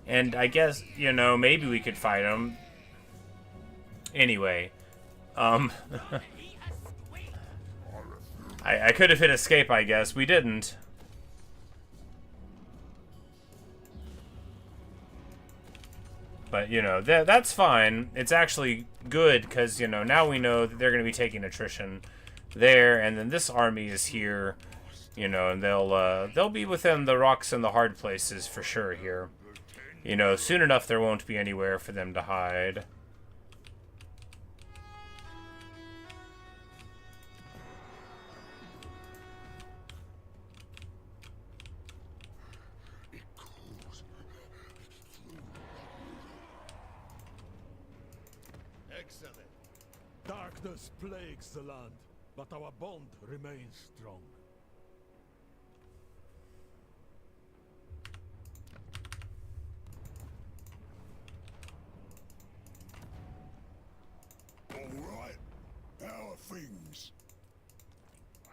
And I guess, you know, maybe we could fight them. Anyway. I could have hit escape, I guess. We didn't. But, you know, that's fine. It's actually good, because, you know, now we know that they're going to be taking attrition there, and then this army is here, you know, and they'll be within the rocks and the hard places for sure here. You know, soon enough there won't be anywhere for them to hide. Excellent. Darkness plagues the land, but our bond remains strong. All right. How are things?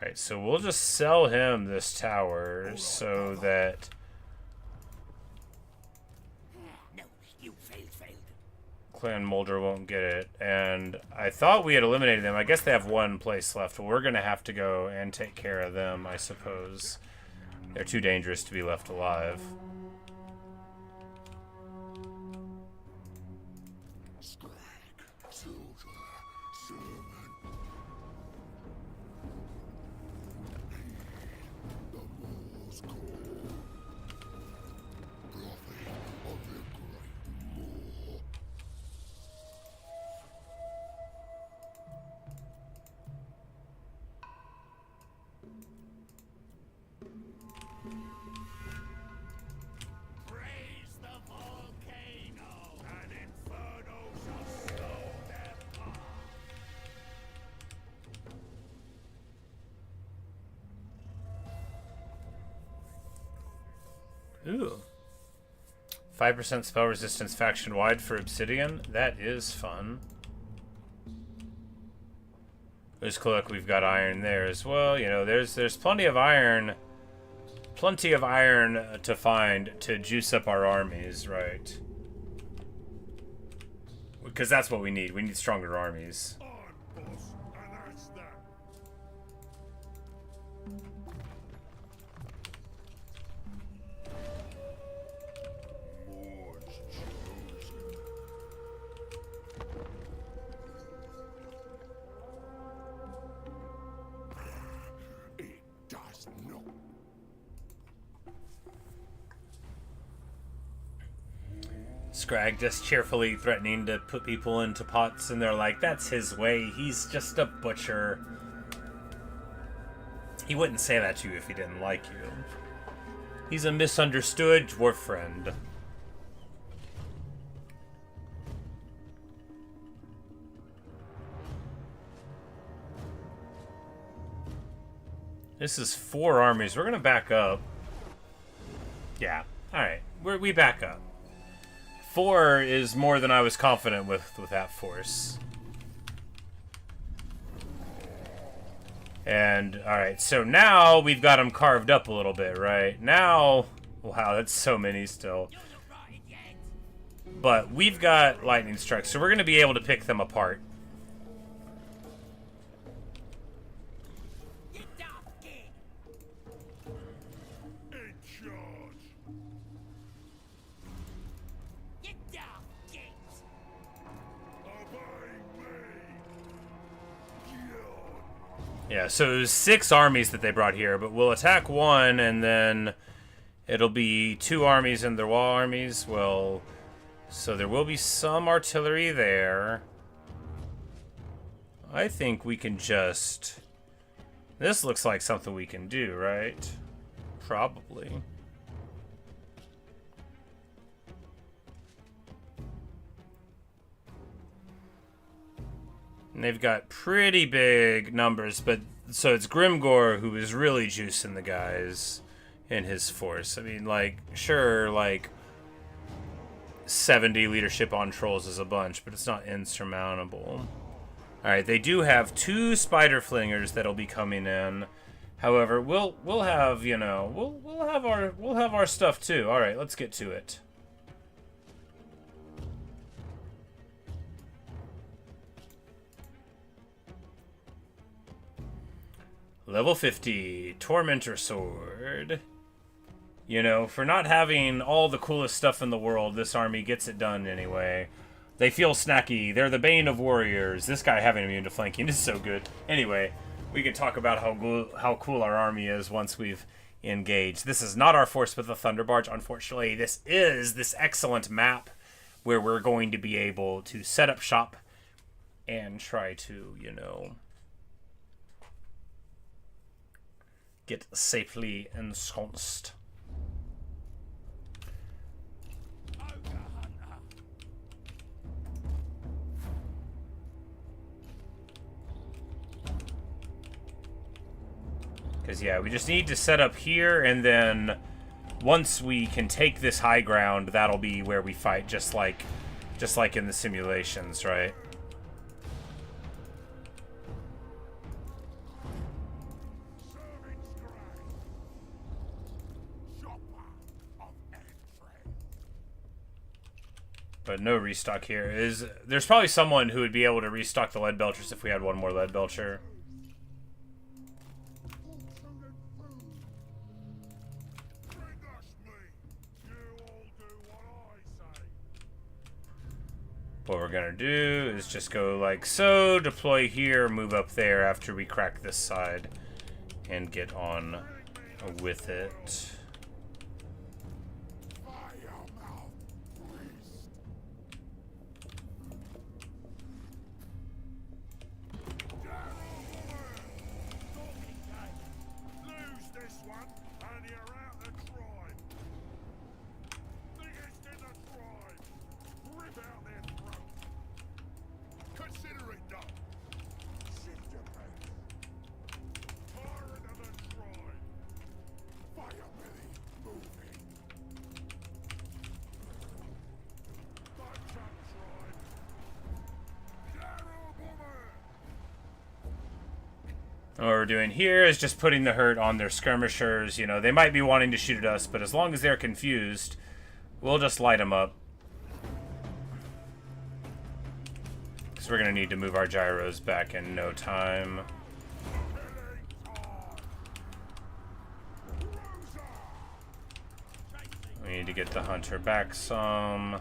Right, so we'll just sell him this tower so that... No, you failed. Clan Mulder won't get it. And I thought we had eliminated them. I guess they have 1 place left. But we're going to have to go and take care of them, I suppose. They're too dangerous to be left alive. Skrag, soldier, servant. The Moor's call. Prophet of the great Moor. Praise the volcano, and inferno shall slow their path. Ooh. 5% spell resistance faction-wide for Obsidian. That is fun. There's Cloak, we've got iron there as well. You know, there's plenty of iron. Plenty of iron to find to juice up our armies, right? Because that's what we need. We need stronger armies. On, boss, and that's that. Moor's chosen. It does not. Skrag just cheerfully threatening to put people into pots, and they're like, that's his way. He's just a butcher. He wouldn't say that to you if he didn't like you. He's a misunderstood dwarf friend. This is 4 armies. We're gonna back up. Yeah. Alright. We back up. 4 is more than I was confident with that force. And, alright, so now we've got them carved up a little bit, right? Now, wow, that's so many still. But we've got lightning strikes, so we're going to be able to pick them apart. In charge. Obeying me. Yeah, so there's 6 armies that they brought here, but we'll attack 1, and then it'll be 2 armies and their wall armies. Well, so there will be some artillery there. I think we can just... This looks like something we can do, right? Probably. And they've got pretty big numbers, but so it's Grimgor who is really juicing the guys in his force. I mean, like, sure, like 70 leadership on trolls is a bunch, but it's not insurmountable. Alright, they do have 2 spider flingers that'll be coming in. However, we'll have, you know, we'll have our stuff too. Alright, let's get to it. Level 50, Tormentor Sword. You know, for not having all the coolest stuff in the world, this army gets it done anyway. They feel snacky. They're the bane of warriors. This guy having immune to flanking is so good. Anyway, we can talk about how cool our army is once we've engaged. This is not our force with the Thunder Barge, unfortunately. This is this excellent map where we're going to be able to set up shop and try to, you know, get safely ensconced. Because, yeah, we just need to set up here, and then once we can take this high ground, that'll be where we fight, just like in the simulations, right? But no restock here. There's probably someone who would be able to restock the lead belchers if we had one more lead belcher. What we're gonna do is just go like so, deploy here, move up there after we crack this side, and get on with it. What we're doing here is just putting the hurt on their skirmishers. You know, they might be wanting to shoot at us, but as long as they're confused, we'll just light them up. Because we're going to need to move our gyros back in no time. We need to get the hunter back some.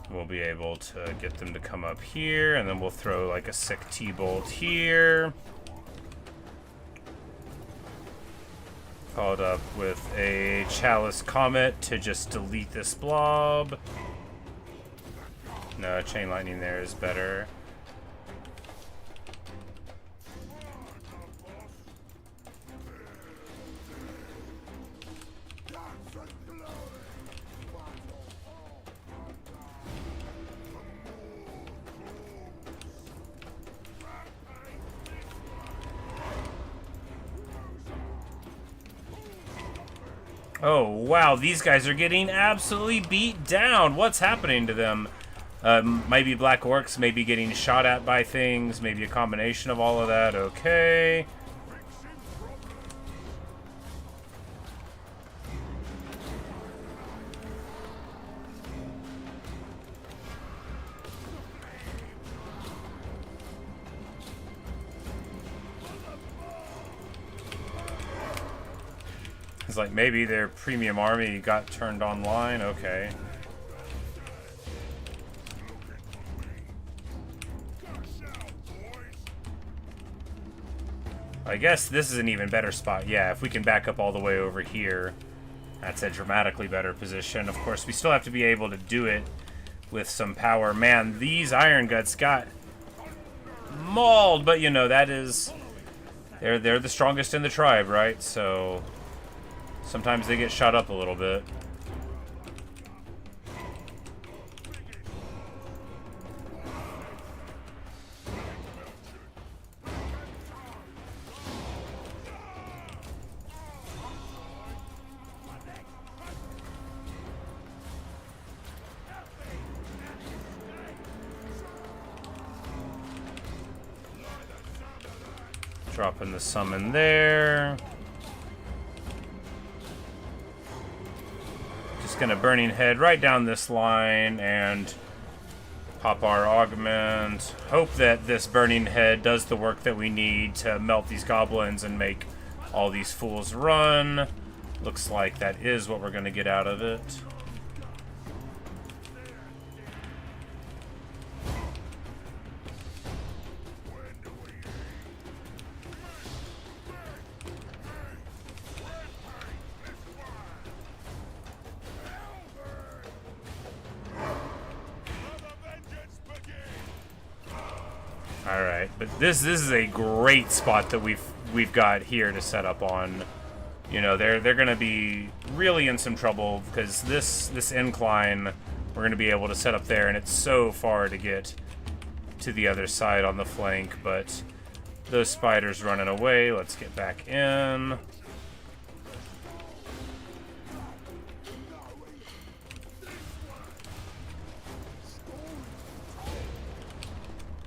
We'll be able to get them to come up here, and then we'll throw like a sick T-bolt here. Followed up with a Chalice Comet to just delete this blob. No, Chain Lightning there is better. Oh, wow, these guys are getting absolutely beat down. What's happening to them? Maybe Black Orcs, maybe getting shot at by things, maybe a combination of all of that. Okay. It's like maybe their premium army got turned online. Okay. I guess this is an even better spot. Yeah, if we can back up all the way over here, that's a dramatically better position. Of course, we still have to be able to do it with some power. Man, these Iron Guts got mauled, but you know, that is They're the strongest in the tribe, right? So sometimes they get shot up a little bit. Dropping the summon there. Just gonna Burning Head right down this line and pop our augment. Hope that this Burning Head does the work that we need to melt these goblins and make all these fools run. Looks like that is what we're gonna get out of it. All right, but this is a great spot that we've got here to set up on. You know, they're gonna be really in some trouble because this incline we're gonna be able to set up there, and it's so far to get to the other side on the flank. But those spiders running away. Let's get back in.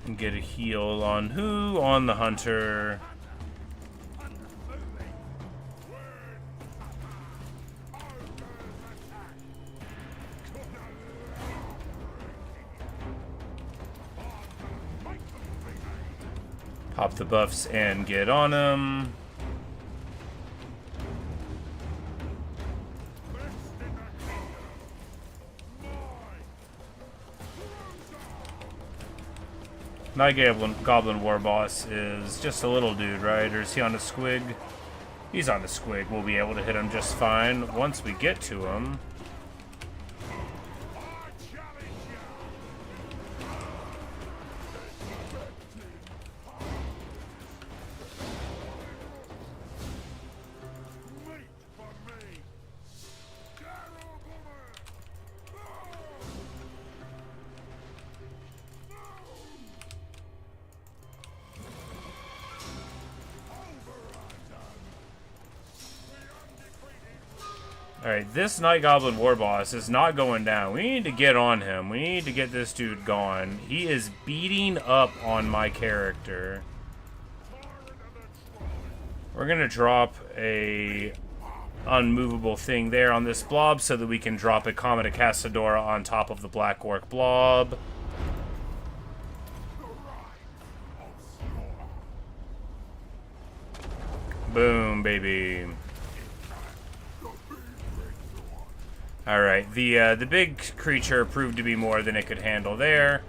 And get a heal on who? On the hunter. Pop the buffs and get on him. Night Goblin War Boss is just a little dude, right? Or is he on a squig? He's on the squig. We'll be able to hit him just fine once we get to him. Alright, this Night Goblin War Boss is not going down. We need to get on him. We need to get this dude gone. He is beating up on my character. We're gonna drop a unmovable thing there on this blob so that we can drop a Comet of Cassadora on top of the Black Orc blob. Boom, baby. Alright, the big creature proved to be more than it could handle there.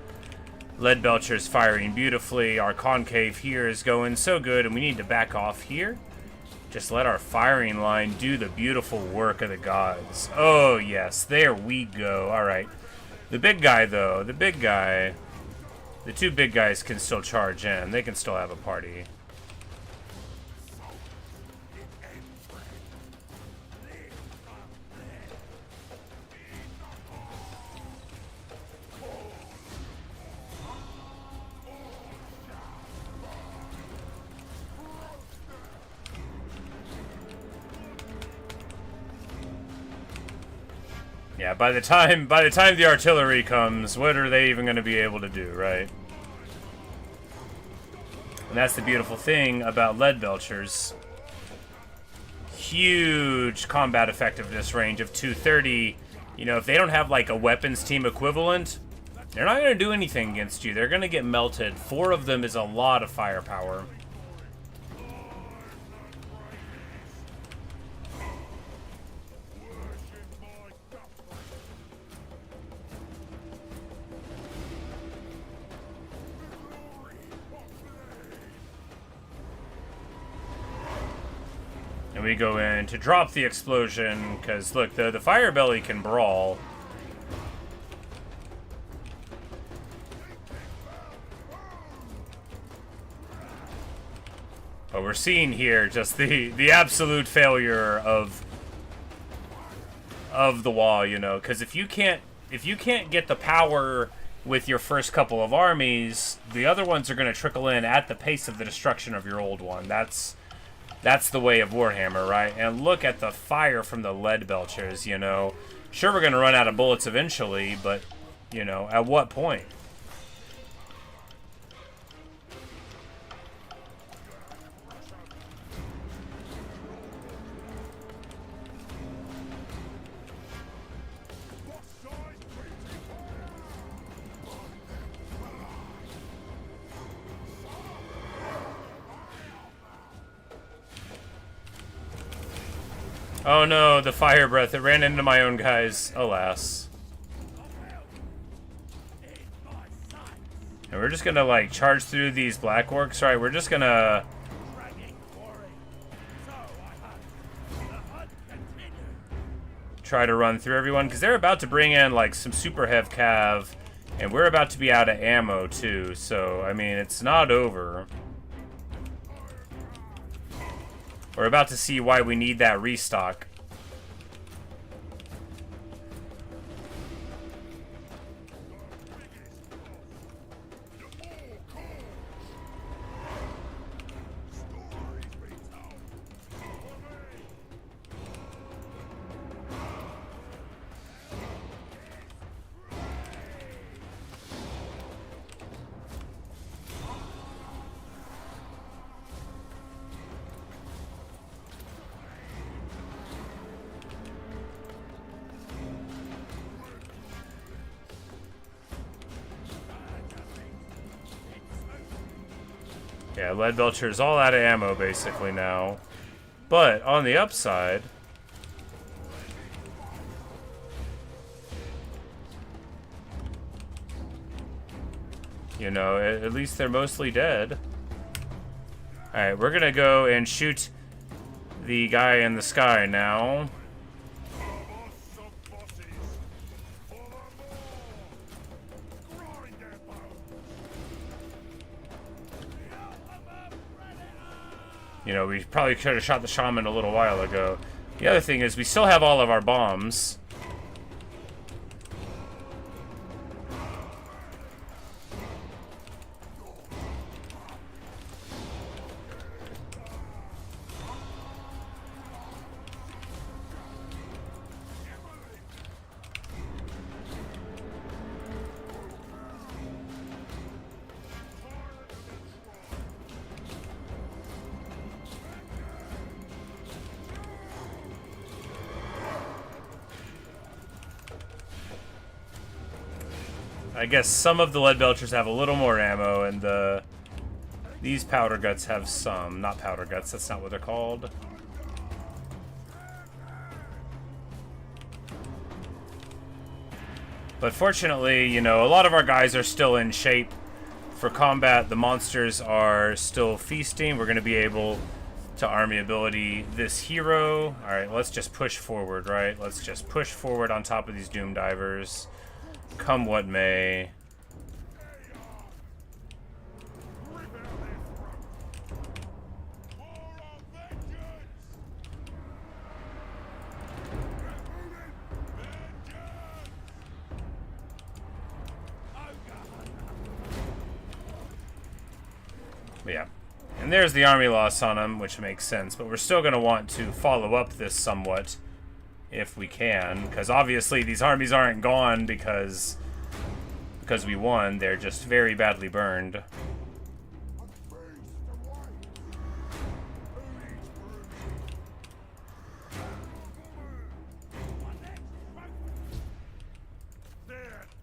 Lead Belcher's firing beautifully. Our concave here is going so good, and we need to back off here. Just let our firing line do the beautiful work of the gods. Oh, yes, there we go. Alright. The big guy, though, the two big guys can still charge in. They can still have a party. Yeah, by the time the artillery comes, what are they even going to be able to do, right? And that's the beautiful thing about Lead Belchers. Huge combat effectiveness range of 230. You know, if they don't have like a weapons team equivalent, they're not going to do anything against you. They're going to get melted. 4 of them is a lot of firepower. And we go in to drop the explosion, because look, the fire belly can brawl. But we're seeing here just the absolute failure of the wall, you know, because if you can't get the power with your first couple of armies, the other ones are going to trickle in at the pace of the destruction of your old one. That's the way of Warhammer, right? And look at the fire from the lead belchers, you know. Sure, we're going to run out of bullets eventually, but, you know, at what point? Oh no, the fire breath. It ran into my own guys. Alas. And we're just gonna, like, charge through these black orcs. Right, we're just gonna... try to run through everyone, because they're about to bring in, like, some super hev cav. And we're about to be out of ammo, too. So, I mean, it's not over. We're about to see why we need that restock. Yeah, lead belcher is all out of ammo basically now. But on the upside, you know, at least they're mostly dead. Alright, we're gonna go and shoot the guy in the sky now. You know, we probably could have shot the shaman a little while ago. The other thing is we still have all of our bombs. I guess some of the lead belchers have a little more ammo, and these powder guts have some. Not powder guts, that's not what they're called. But fortunately, you know, a lot of our guys are still in shape for combat. The monsters are still feasting. We're going to be able to army ability this hero. Alright, let's just push forward, right? Let's just push forward on top of these Doom Divers. Come what may. But yeah. And there's the army loss on them, which makes sense. But we're still going to want to follow up this somewhat, if we can, because obviously these armies aren't gone because we won. They're just very badly burned.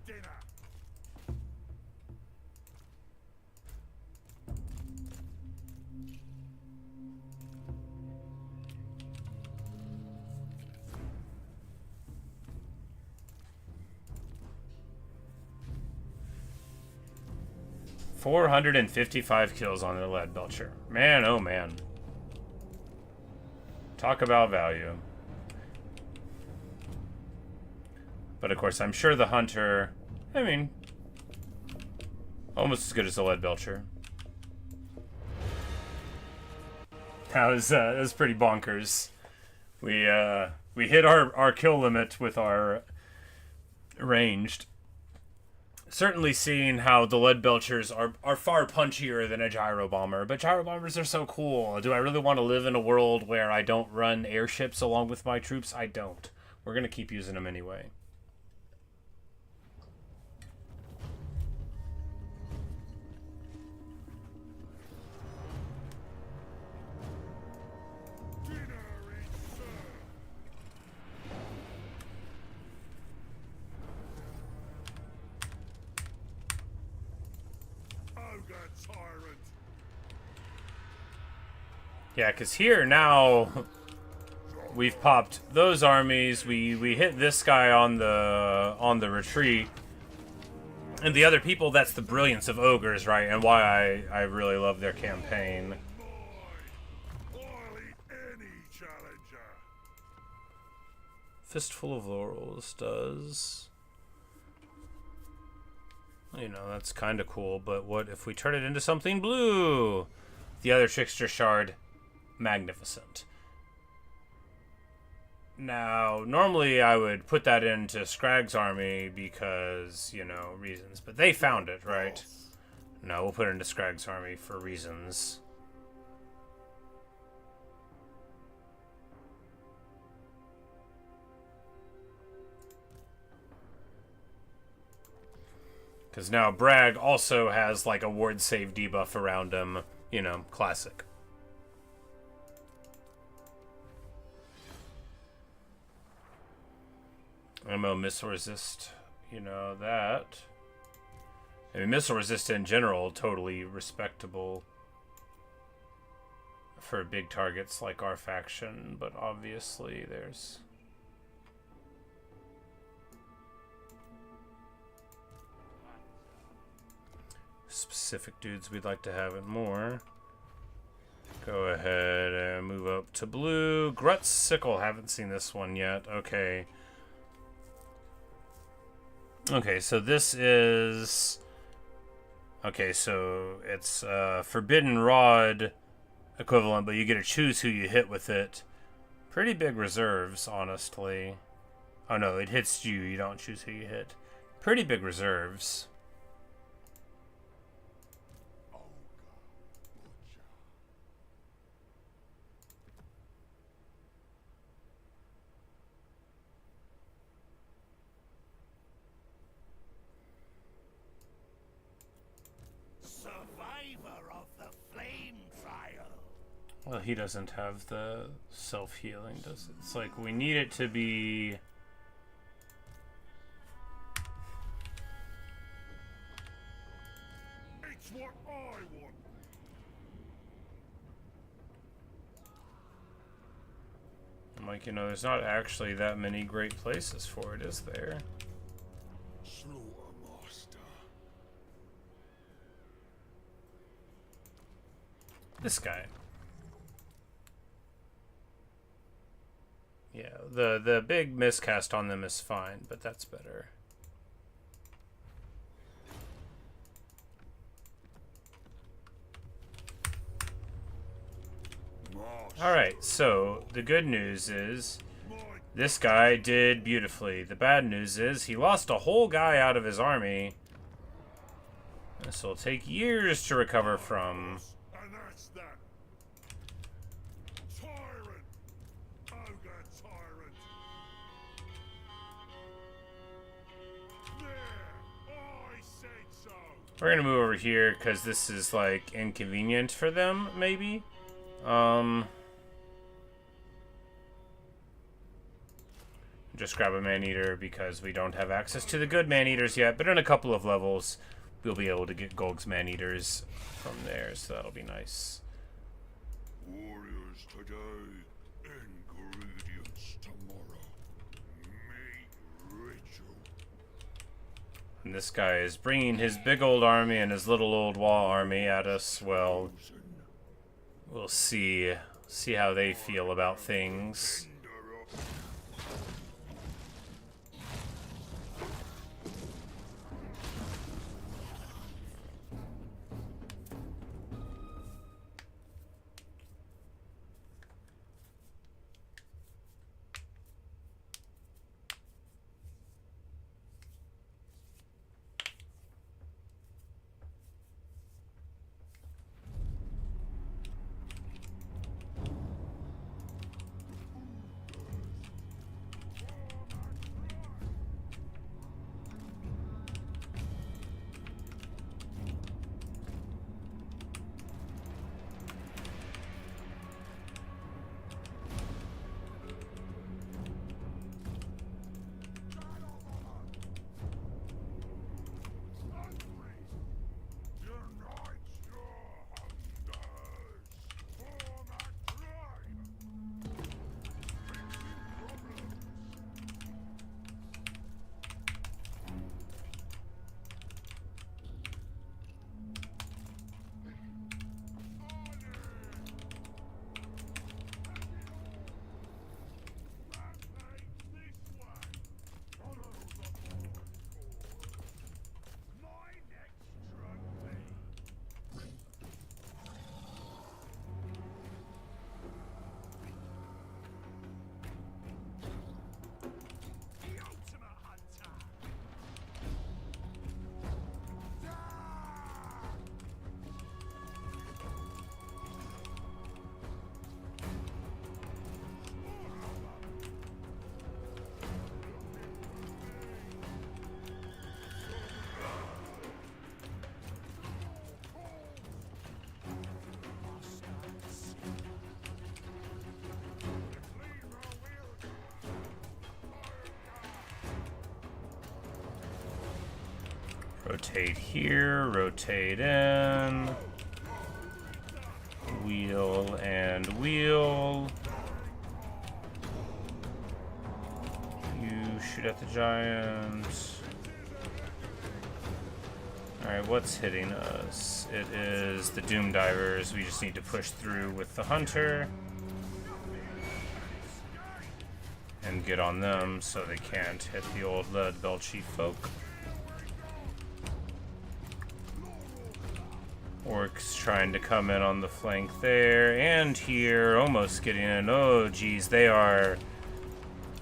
Dinner. 455 kills on the lead belcher. Man, oh man. Talk about value. But of course, I'm sure the hunter, I mean, almost as good as the lead belcher. That was pretty bonkers. We hit our kill limit with our ranged. Certainly seeing how the lead belchers are far punchier than a gyro bomber, but gyro bombers are so cool. Do I really want to live in a world where I don't run airships along with my troops? I don't. We're gonna keep using them anyway. Yeah, because here now we've popped those armies. We hit this guy on the retreat, and the other people. That's the brilliance of ogres, right? And why I really love their campaign. Fistful of Laurels does. You know, that's kind of cool. But what if we turn it into something blue? The other Trickster Shard. Magnificent. Now, normally I would put that into Skrag's army because, you know, reasons. But they found it, right? No, we'll put it into Skrag's army for reasons. Because now Bragg also has, like, a ward save debuff around him. You know, classic. Ammo missile resist, you know that. I mean, missile resist in general, totally respectable for big targets like our faction, but obviously there's specific dudes we'd like to have it more. Go ahead and move up to blue. Grut's Sickle, haven't seen this one yet. Okay. Okay, so this is... Okay, so it's Forbidden Rod equivalent, but you get to choose who you hit with it. Pretty big reserves, honestly. Oh no, it hits you, you don't choose who you hit. Pretty big reserves. Well, he doesn't have the self-healing, does it? It's like, we need it to be... It's what I want. I'm like, you know, there's not actually that many great places for it, is there? Slaughtermaster. This guy. Yeah, the big miscast on them is fine, but that's better. Alright, so the good news is this guy did beautifully. The bad news is he lost a whole guy out of his army. This will take years to recover from. And that's that. Tyrant. Ogre tyrant. There. I said so. We're gonna move over here because this is like inconvenient for them, maybe. Just grab a man-eater because we don't have access to the good man-eaters yet, but in a couple of levels we'll be able to get Golg's man-eaters from there, so that'll be nice. Warriors today, ingredients tomorrow. Meat ritual. And this guy is bringing his big old army and his little old wall army at us. Well, we'll see how they feel about things. Rotate here, rotate in. Wheel and wheel. You shoot at the giant. Alright, what's hitting us? It is the Doom Divers. We just need to push through with the Hunter. And get on them so they can't hit the old lead belchy folk. Orcs trying to come in on the flank there and here, almost getting in. Oh geez, they are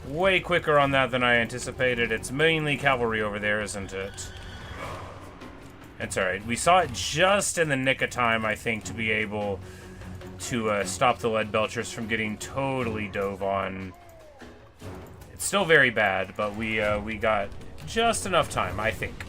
way quicker on that than I anticipated. It's mainly cavalry over there, isn't it? It's alright. We saw it just in the nick of time, I think, to be able to stop the lead belchers from getting totally dove on. It's still very bad, but we got just enough time, I think.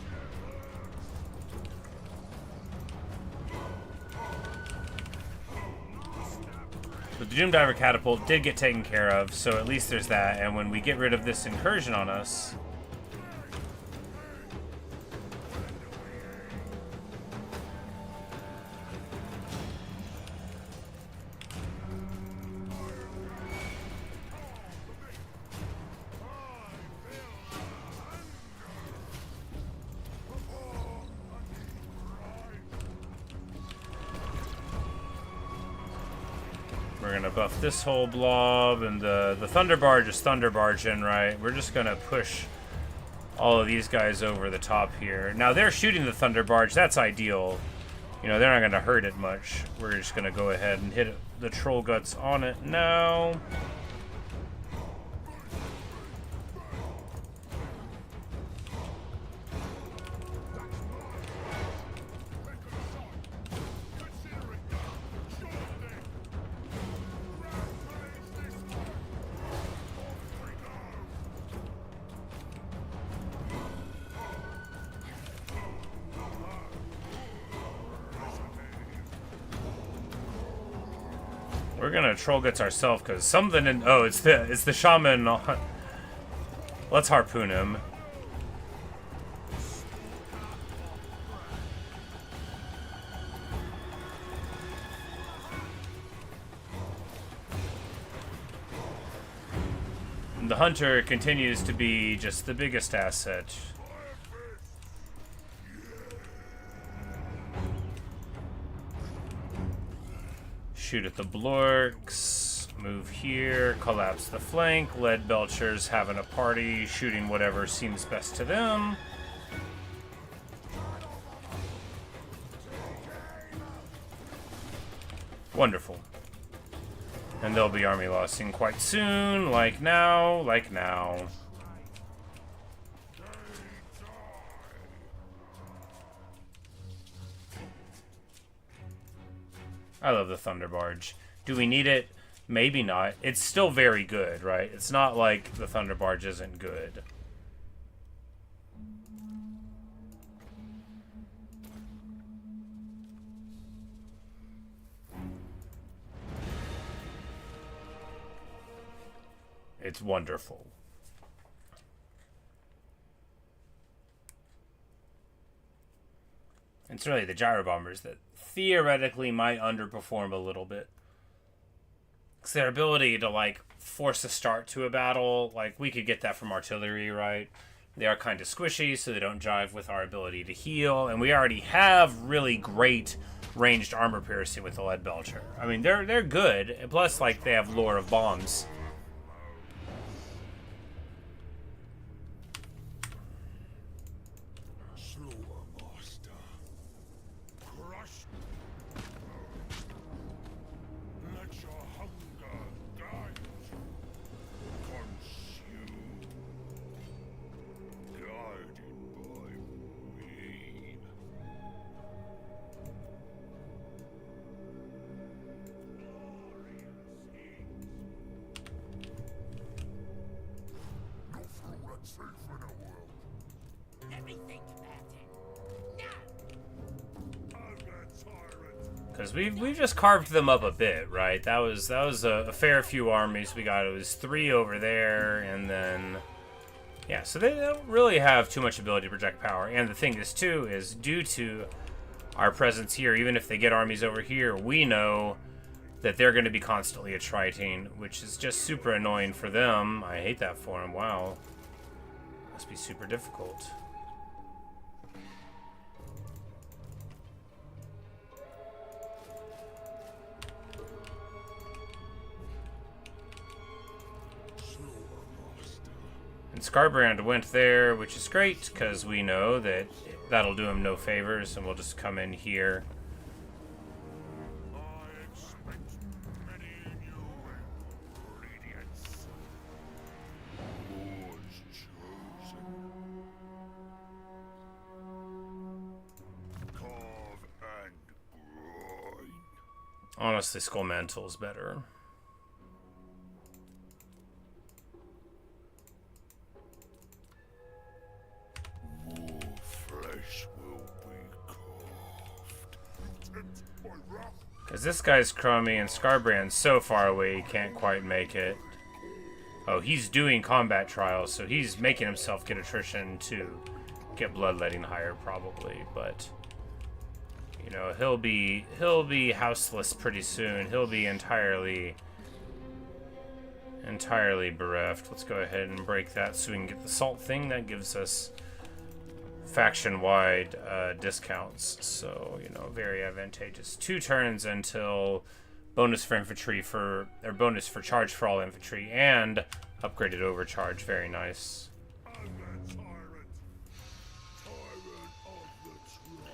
But the Doom Diver catapult did get taken care of, so at least there's that. And when we get rid of this incursion on us, we're gonna buff this whole blob, and the Thunder Barge is Thunder Barging, right? We're just gonna push all of these guys over the top here. Now they're shooting the Thunder Barge, that's ideal. You know, they're not gonna hurt it much. We're just gonna go ahead and hit the Troll Guts on it now. We're gonna Troll Guts ourselves because something in it's the shaman. Let's harpoon him. And the Hunter continues to be just the biggest asset. Shoot at the Blorks, move here, collapse the flank, lead belchers having a party, shooting whatever seems best to them. Wonderful. And they'll be army lossing quite soon, like now, like now. I love the Thunder Barge. Do we need it? Maybe not. It's still very good, right? It's not like the Thunder Barge isn't good. It's wonderful. It's really the gyro bombers that theoretically might underperform a little bit. Because their ability to, like, force a start to a battle, like, we could get that from artillery, right? They are kind of squishy, so they don't jive with our ability to heal. And we already have really great ranged armor piercing with the lead belcher. I mean, they're good. Plus, like, they have lore of bombs. Because we've just carved them up a bit, right? That was a fair few armies we got. It was 3 over there, and then Yeah, so they don't really have too much ability to project power. And the thing is, too, is due to our presence here, even if they get armies over here, we know that they're going to be constantly attriting, which is just super annoying for them. I hate that for them. Wow. Must be super difficult. And Skarbrand went there, which is great, because we know that that'll do him no favors, and we'll just come in here. I expect many new ingredients. Yours chosen. Carve and grind. Honestly, Skull Mantle's better. More flesh will be carved. Tempt my wrath. Because this guy's crummy, and Skarbrand's so far away he can't quite make it. Oh, he's doing combat trials, so he's making himself get attrition to get bloodletting higher, probably. But you know, he'll be houseless pretty soon. He'll be entirely bereft. Let's go ahead and break that so we can get the salt thing. That gives us faction-wide discounts, so you know, very advantageous. 2 turns until bonus for infantry or bonus for charge for all infantry, and upgraded overcharge. Very nice. I'm a tyrant. Tyrant of the tribe.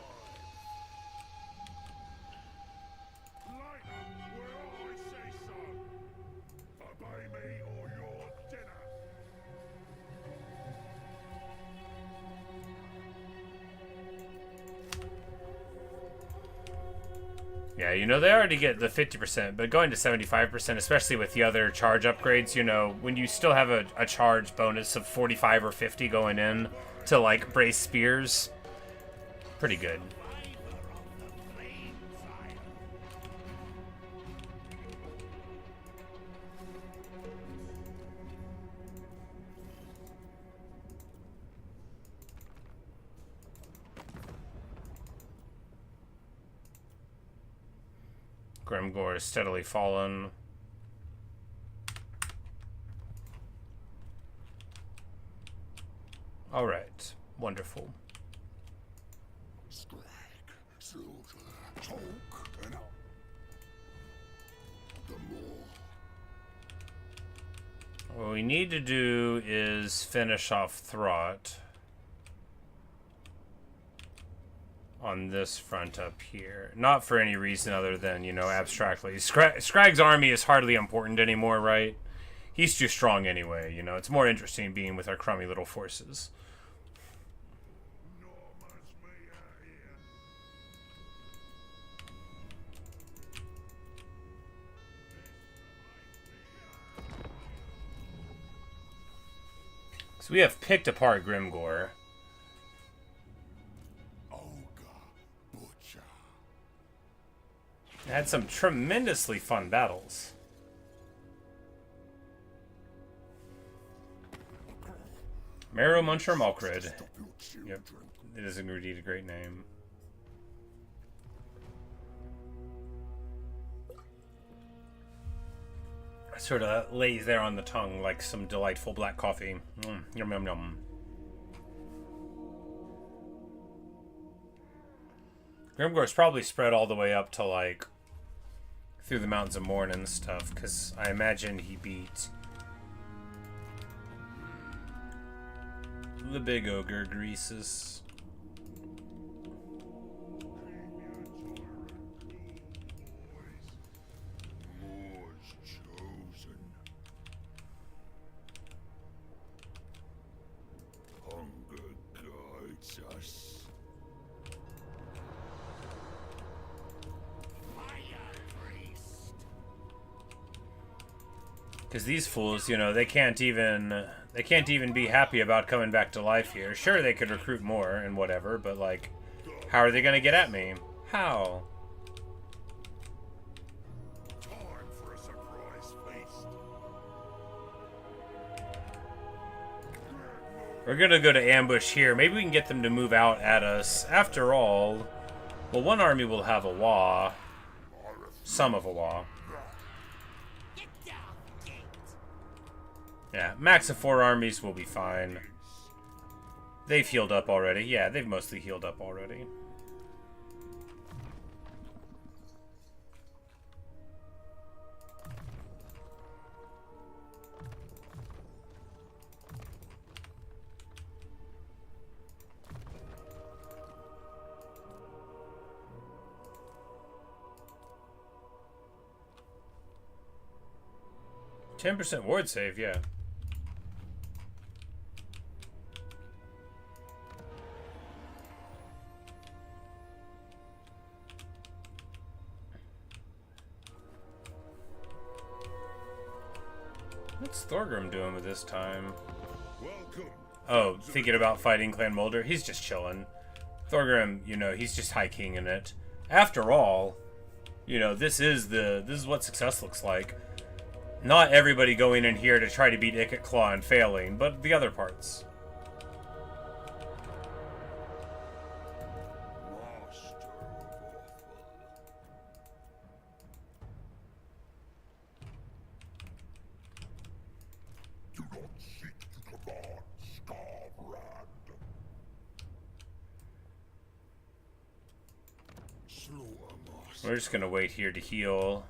Light up where I say so. Obey me or your dinner. Yeah, you know, they already get the 50%, but going to 75%, especially with the other charge upgrades, you know, when you still have a charge bonus of 45 or 50 going in to, like, brace spears, pretty good. Grimgor has steadily fallen. All right, wonderful. Skrag, slaughter, talk, and up. The more. What we need to do is finish off Throt on this front up here. Not for any reason other than, you know, abstractly. Skrag's army is hardly important anymore, right? He's too strong anyway, you know. It's more interesting being with our crummy little forces. Norman's me out here. So we have picked apart Grimgor. Butcher. Had some tremendously fun battles. Marrow Muncher Malkrid. Yep, it is indeed a great name. Sort of lays there on the tongue like some delightful black coffee. Yum yum yum. Grimgor's probably spread all the way up to, like, through the Mountains of Morn and stuff, because I imagine he beat the big ogre Greases. Yours chosen. Hunger guides us. Because these fools, you know, they can't even be happy about coming back to life here. Sure, they could recruit more and whatever, but, like, how are they gonna get at me? How? Time for a surprise feast. Get no We're gonna go to ambush here. Maybe we can get them to move out at us. After all, well, one army will have a wah. Some of a wah. Yeah, max of 4 armies will be fine. They've healed up already. Yeah, they've mostly healed up already. %10 ward save, yeah. What's Thorgrim doing with this time? Welcome. Oh, thinking about fighting Clan Mulder? He's just chilling. Thorgrim, you know, he's just high king in it. After all, you know, this is what success looks like. Not everybody going in here to try to beat Ikit Claw and failing, but the other parts. Master of Awful. Do not seek to command Skrag. Slaughter master. We're just gonna wait here to heal.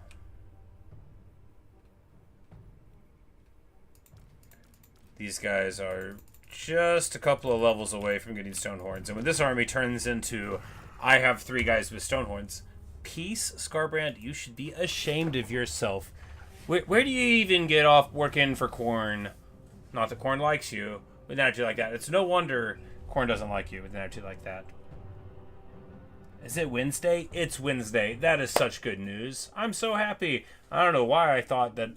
These guys are just a couple of levels away from getting stone horns. And when this army turns into, I have 3 guys with stone horns. Peace, Skarbrand, you should be ashamed of yourself. Where do you even get off working for Khorne? Not that Khorne likes you with an attitude like that. It's no wonder Khorne doesn't like you with an attitude like that. Is it Wednesday? It's Wednesday. That is such good news. I'm so happy. I don't know why I thought that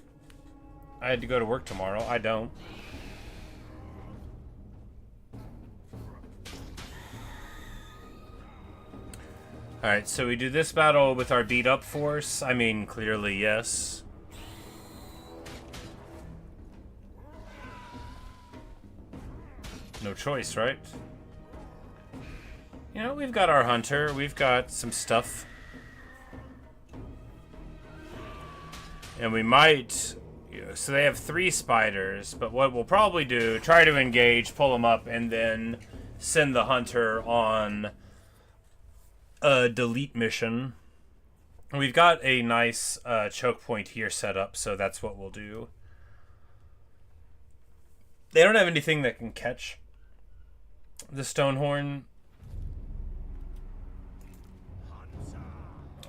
I had to go to work tomorrow. I don't. Alright, so we do this battle with our beat-up force. I mean, clearly, yes. No choice, right? You know, we've got our hunter. We've got some stuff. And we might... You know, so they have 3 spiders, but what we'll probably do, try to engage, pull them up, and then send the hunter on a delete mission. We've got a nice choke point here set up, so that's what we'll do. They don't have anything that can catch the Stonehorn.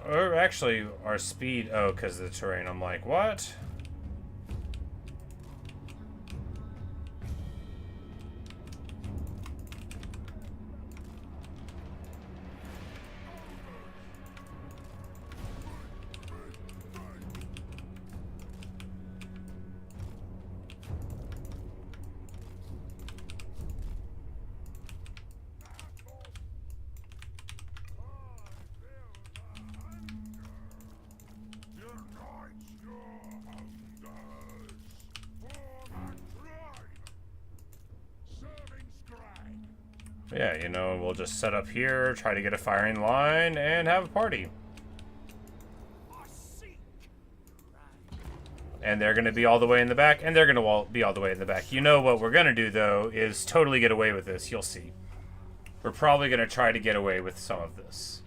Or actually, our speed... Oh, because of the terrain. I'm like, what? Yeah, you know, we'll just set up here, try to get a firing line, and have a party. And they're going to be all the way in the back, and they're going to be all the way in the back. You know what we're going to do, though, is totally get away with this. You'll see. We're probably going to try to get away with some of this.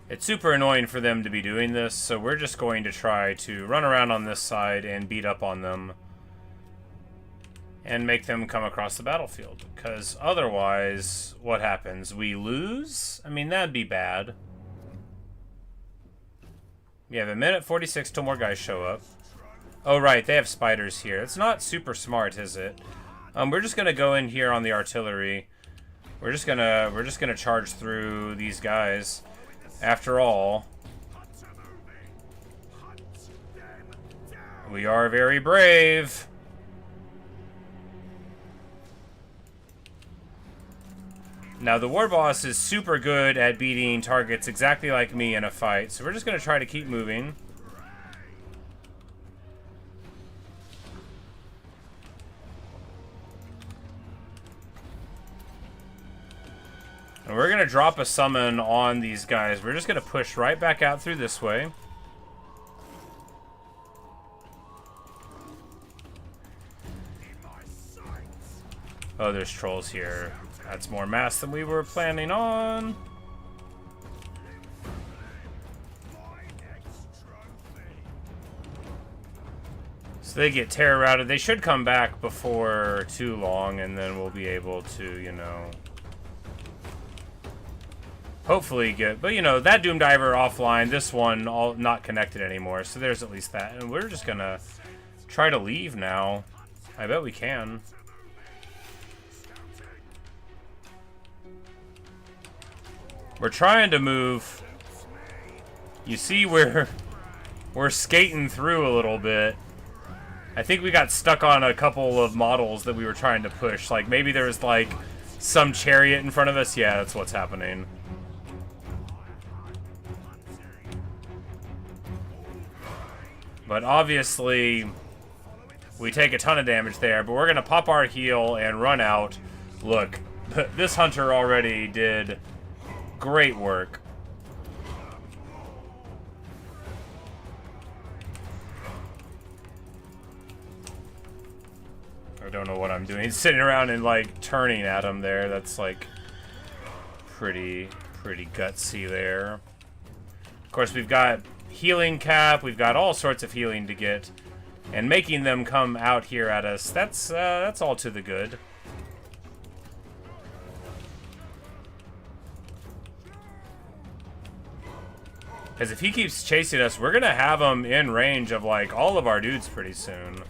It's super annoying for them to be doing this, so we're just going to try to run around on this side and beat up on them. And make them come across the battlefield. Because otherwise, what happens? We lose? I mean, that'd be bad. We have 1:46 till more guys show up. Oh, right, they have spiders here. It's not super smart, is it? We're just gonna go in here on the artillery. We're just gonna charge through these guys. After all, we are very brave. Now, the War Boss is super good at beating targets exactly like me in a fight, so we're just going to try to keep moving. And we're gonna drop a summon on these guys. We're just gonna push right back out through this way. Oh, there's trolls here. That's more mass than we were planning on. So they get terror routed. They should come back before too long, and then we'll be able to, you know, hopefully get... But, you know, that Doom Diver offline, this one all not connected anymore, so there's at least that. And we're just gonna try to leave now. I bet we can. We're trying to move. You see, we're skating through a little bit. I think we got stuck on a couple of models that we were trying to push. Like, maybe there was, like, some chariot in front of us. Yeah, that's what's happening. But obviously, we take a ton of damage there. But we're going to pop our heal and run out. Look, this hunter already did great work. I don't know what I'm doing. He's sitting around and, like, turning at him there. That's, like, pretty gutsy there. Of course, we've got healing cap. We've got all sorts of healing to get. And making them come out here at us, that's all to the good. Because if he keeps chasing us, we're going to have him in range of, like, all of our dudes pretty soon.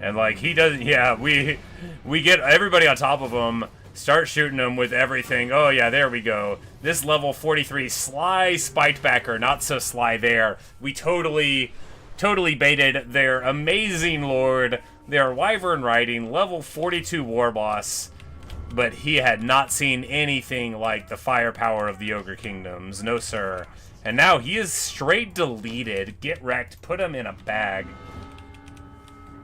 And, like, he doesn't... Yeah, we get everybody on top of him, start shooting them with everything. Oh, yeah, there we go. This level 43 sly spikebacker, not so sly there. We totally baited their amazing lord, their wyvern riding, level 42 war boss. But he had not seen anything like the firepower of the Ogre Kingdoms. No, sir. And now he is straight deleted. Get wrecked. Put him in a bag.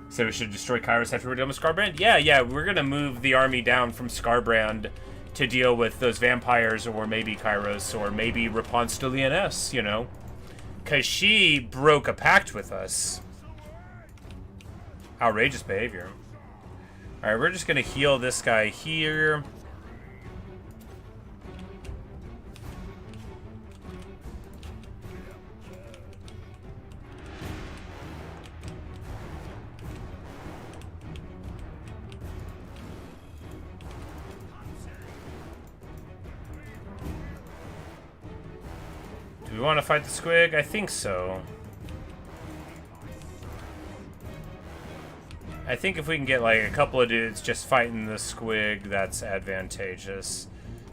So we should destroy Kairos after we're done with Skarbrand? Yeah, we're gonna move the army down from Skarbrand to deal with those vampires, or maybe Kairos, or maybe Rapunzel to Lyonesse, you know? Because she broke a pact with us. Outrageous behavior. Alright, we're just gonna heal this guy here. Do we want to fight the squig? I think so. I think if we can get like a couple of dudes just fighting the squig, that's advantageous.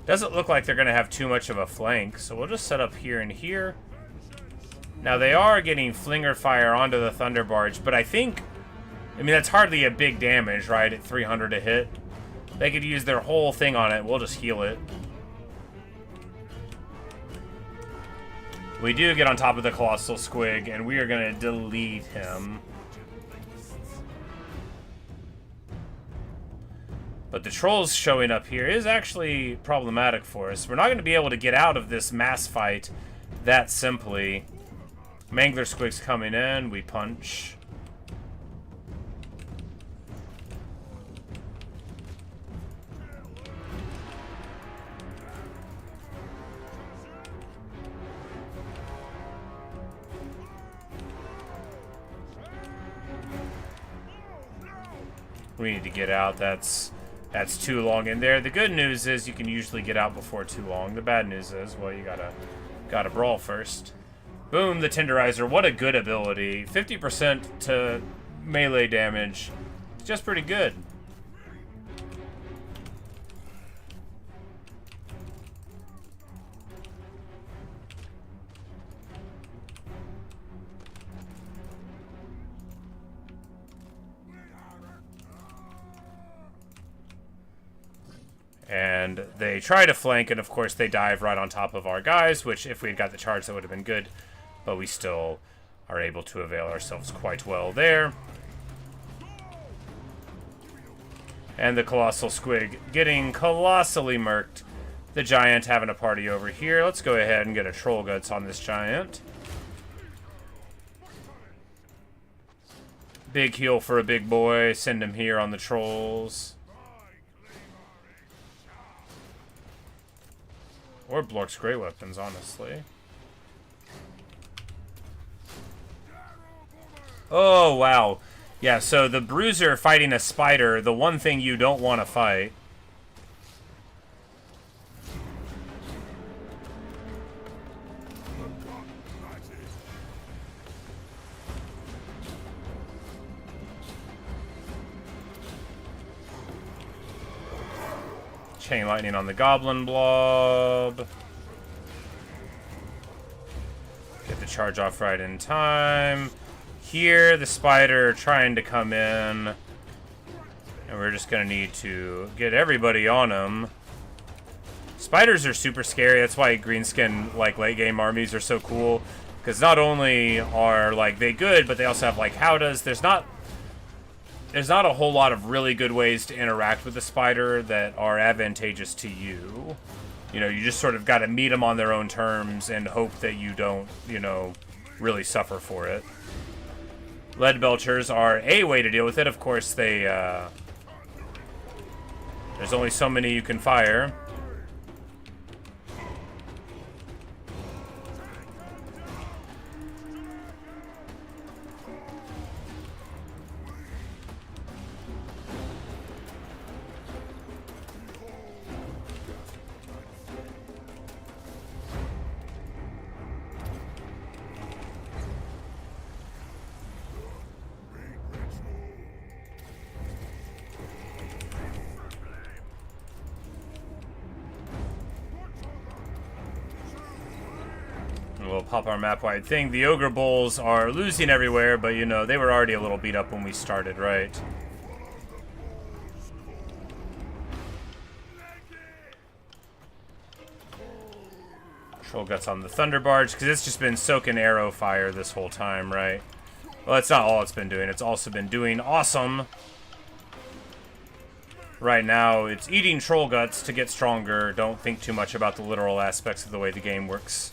Doesn't look like they're going to have too much of a flank, so we'll just set up here and here. Now they are getting flinger fire onto the thunder barge, but I think, I mean, that's hardly a big damage, right? At 300 a hit. They could use their whole thing on it. We'll just heal it. We do get on top of the Colossal Squig, and we are going to delete him. But the trolls showing up here is actually problematic for us. We're not going to be able to get out of this mass fight that simply. Mangler Squig's coming in. We punch. We need to get out. That's too long in there. The good news is you can usually get out before too long. The bad news is, well, you gotta brawl first. Boom, the Tenderizer. What a good ability. 50% to melee damage. Just pretty good. And And they try to flank, and of course they dive right on top of our guys, which if we had got the charge, that would have been good. But we still are able to avail ourselves quite well there. And the Colossal Squig getting colossally murked. The Giant having a party over here. Let's go ahead and get a Troll Guts on this Giant. Big heal for a big boy. Send him here on the Trolls. Or Blork's Grey Weapons, honestly. Oh, wow. Yeah, so the Bruiser fighting a Spider, the one thing you don't want to fight. Chain Lightning on the Goblin Blob. Get the charge off right in time. Here, the Spider trying to come in. And we're just going to need to get everybody on him. Spiders are super scary. That's why greenskin, like, late game armies are so cool. Because not only are, like, they good, but they also have, like, howdas. There's not a whole lot of really good ways to interact with the Spider that are advantageous to you. You know, you just sort of got to meet them on their own terms and hope that you don't, you know, really suffer for it. Lead Belchers are a way to deal with it. Of course, they, there's only so many you can fire. We'll pop our map-wide thing. The Ogre Bulls are losing everywhere, but, you know, they were already a little beat up when we started, right? Troll Guts on the Thunder Barge, because it's just been soaking arrow fire this whole time, right? Well, that's not all it's been doing. It's also been doing awesome. Right now, it's eating Troll Guts to get stronger. Don't think too much about the literal aspects of the way the game works.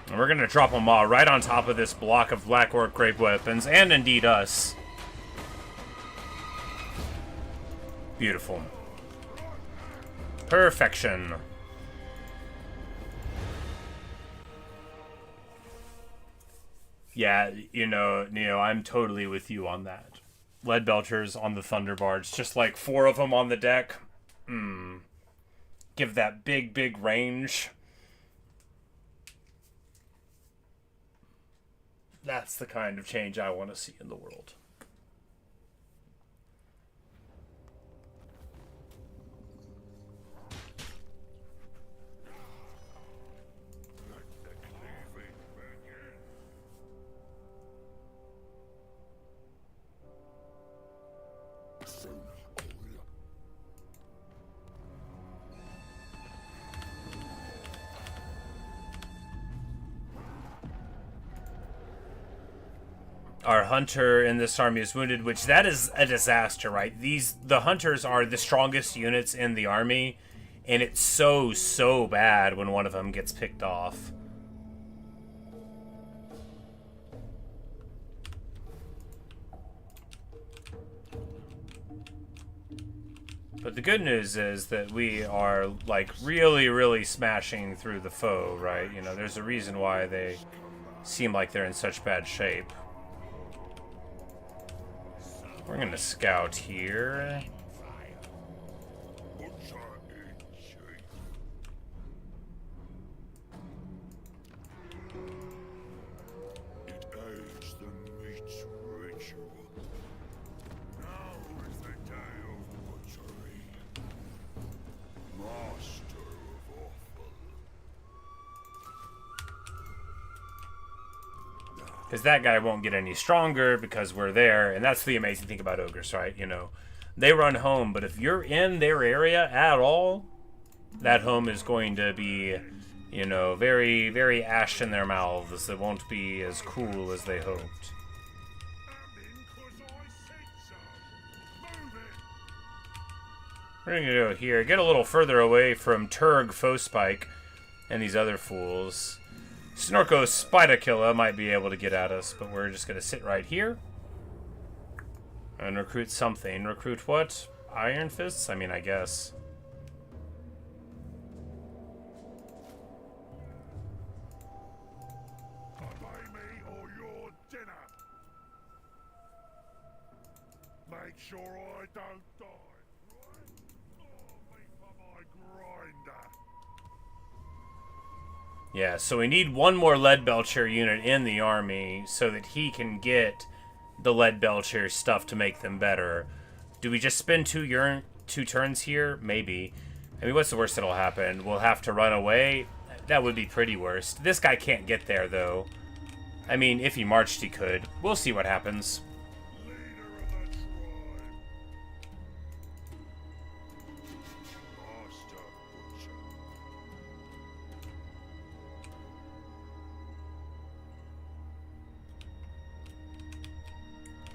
And we're going to drop them all right on top of this block of Black Orc Grape Weapons, and indeed us. Beautiful. Perfection. Yeah, you know, I'm totally with you on that. Lead Belchers on the Thunder Barge, just like 4 of them on the deck. Give that big, big range. That's the kind of change I want to see in the world. Our hunter in this army is wounded, which that is a disaster, right? The hunters are the strongest units in the army, and it's so bad when one of them gets picked off. But the good news is that we are, like, really smashing through the foe, right? You know, there's a reason why they seem like they're in such bad shape. We're gonna scout here. Because that guy won't get any stronger because we're there. And that's the amazing thing about ogres, right? You know, they run home. But if you're in their area at all, that home is going to be, you know, very, very ash in their mouths. It won't be as cool as they hoped. We're going to go here. Get a little further away from Turg Fospike and these other fools. Snorko Spidakilla might be able to get at us, but we're just going to sit right here. And recruit something. Recruit what? Iron Fists? I mean, I guess. Obey me or your dinner. Make sure I don't die. Right? Oh, me for my grinder. Yeah, so we need one more Leadbelcher unit in the army so that he can get the Leadbelcher stuff to make them better. Do we just spend two turns here? Maybe. I mean, what's the worst that'll happen? We'll have to run away? That would be pretty worst. This guy can't get there, though. I mean, if he marched, he could. We'll see what happens. Leader of the tribe. Master Butcher.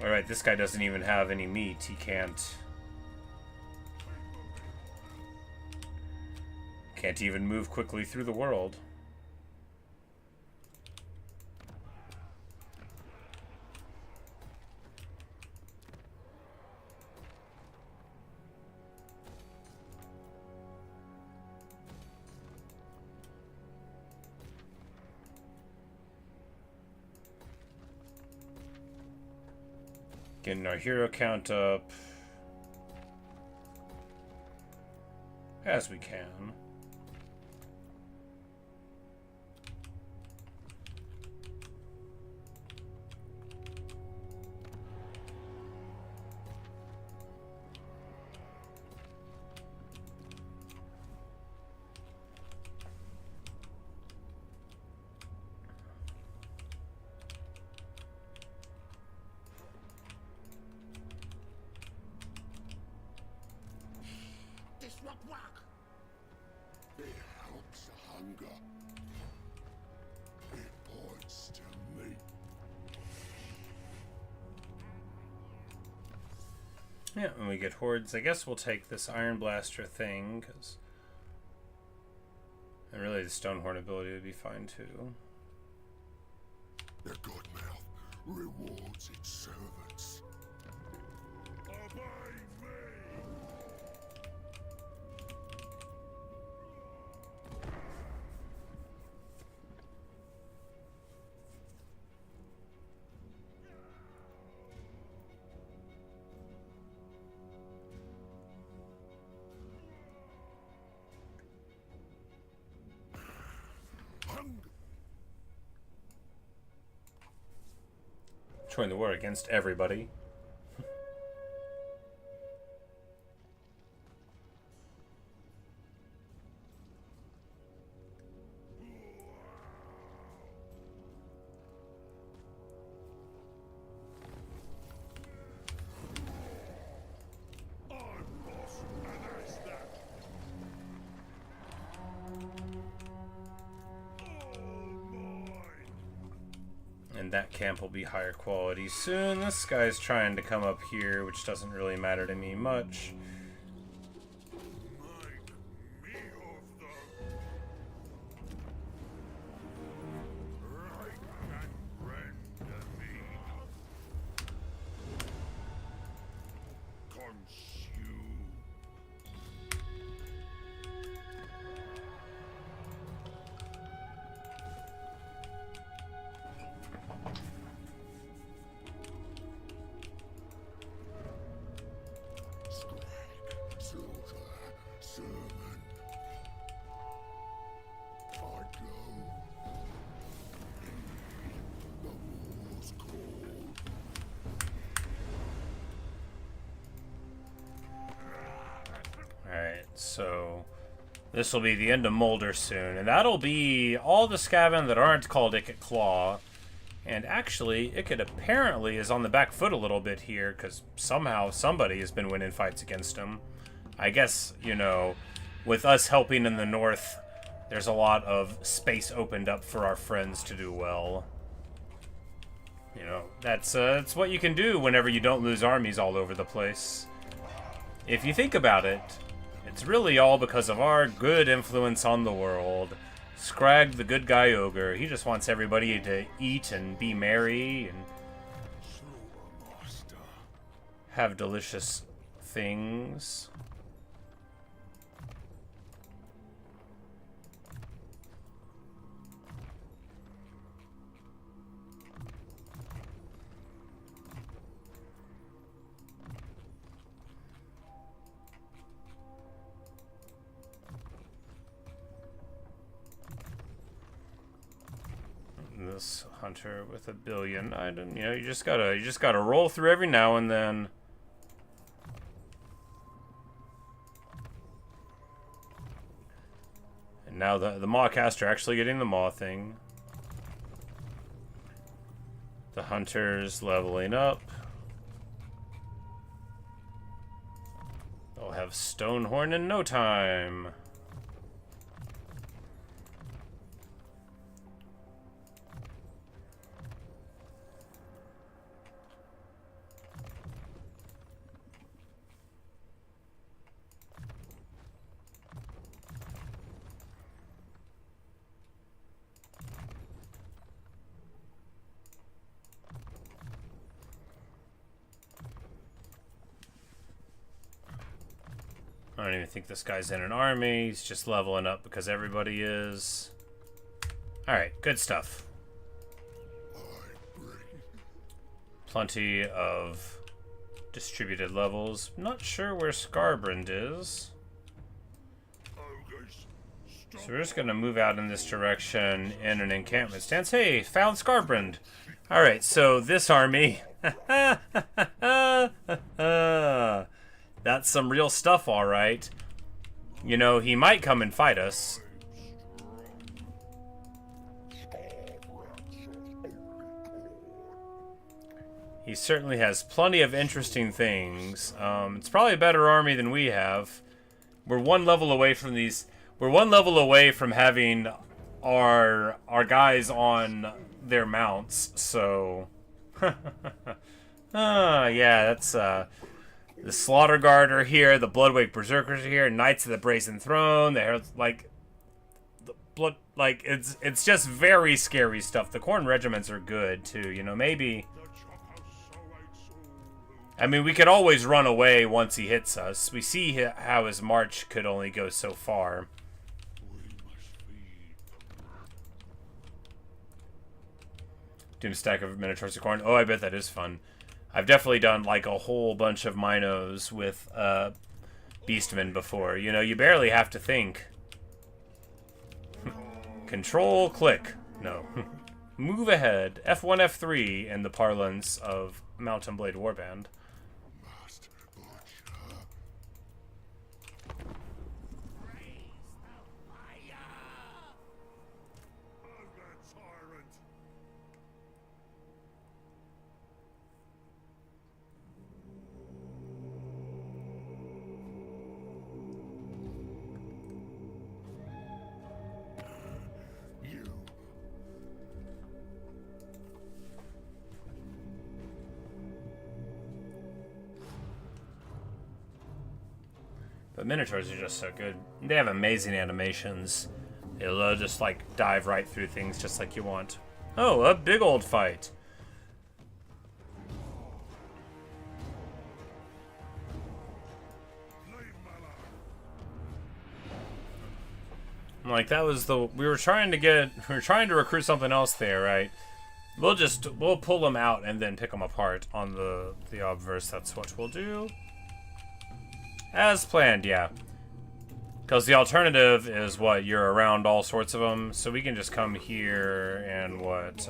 Alright, this guy doesn't even have any meat. He can't even move quickly through the world. Getting our hero count up as we can. Disrupt work. It helps hunger. It points to me. Yeah, when we get hordes, I guess we'll take this Iron Blaster thing, because... And really the Stonehorn ability would be fine, too. The Godmouth rewards its servants. Obey me! Join the war against everybody. I'm boss, and that's that. All mine. And that camp will be higher quality soon. This guy's trying to come up here, which doesn't really matter to me much. Make me of them. Right and render me. Consume. Skrag, silver, sermon. I go. The war's call. Alright, so this will be the end of Molder soon, and that'll be all the Skaven that aren't called Ikit Claw And actually, it apparently is on the back foot a little bit here, because somehow somebody has been winning fights against him. I guess, you know, with us helping in the north, there's a lot of space opened up for our friends to do well. You know, that's what you can do whenever you don't lose armies all over the place. If you think about it, it's really all because of our good influence on the world. Skrag, the good guy ogre, he just wants everybody to eat and be merry and have delicious things. This hunter with 1 billion. I don't, you know, you just gotta roll through every now and then. And now the Mawcaster are actually getting the Maw thing. The hunter's leveling up. They'll have Stonehorn in no time. I don't even think this guy's in an army. He's just leveling up because everybody is. Alright, good stuff. Plenty of distributed levels. Not sure where Skarbrand is. So we're just going to move out in this direction in an encampment stance. Hey, found Skarbrand. Alright, so this army... That's some real stuff, alright. You know, he might come and fight us. He certainly has plenty of interesting things. It's probably a better army than we have. We're one level away from these... We're one level away from having our guys on their mounts, so... yeah, that's... The Slaughter Guard are here, the Bloodwake Berserkers are here, Knights of the Brazen Throne, they're like... The blood, like, it's just very scary stuff. The Khorne regiments are good, too, you know, maybe... I mean, we could always run away once he hits us. We see how his march could only go so far. Doom stack of Minotaurs of Khorne. Oh, I bet that is fun. I've definitely done, like, a whole bunch of Minos with Beastmen before. You know, you barely have to think. Control, click. No. Move ahead. F1, F3 in the parlance of Mountain Blade Warband. But Minotaurs are just so good. They have amazing animations. They'll just, like, dive right through things just like you want. Oh, a big old fight. Like, that was the... We were trying to recruit something else there, right? We'll pull them out and then pick them apart on the obverse. That's what we'll do. As planned, yeah. Because the alternative is what? You're around all sorts of them. So we can just come here and what?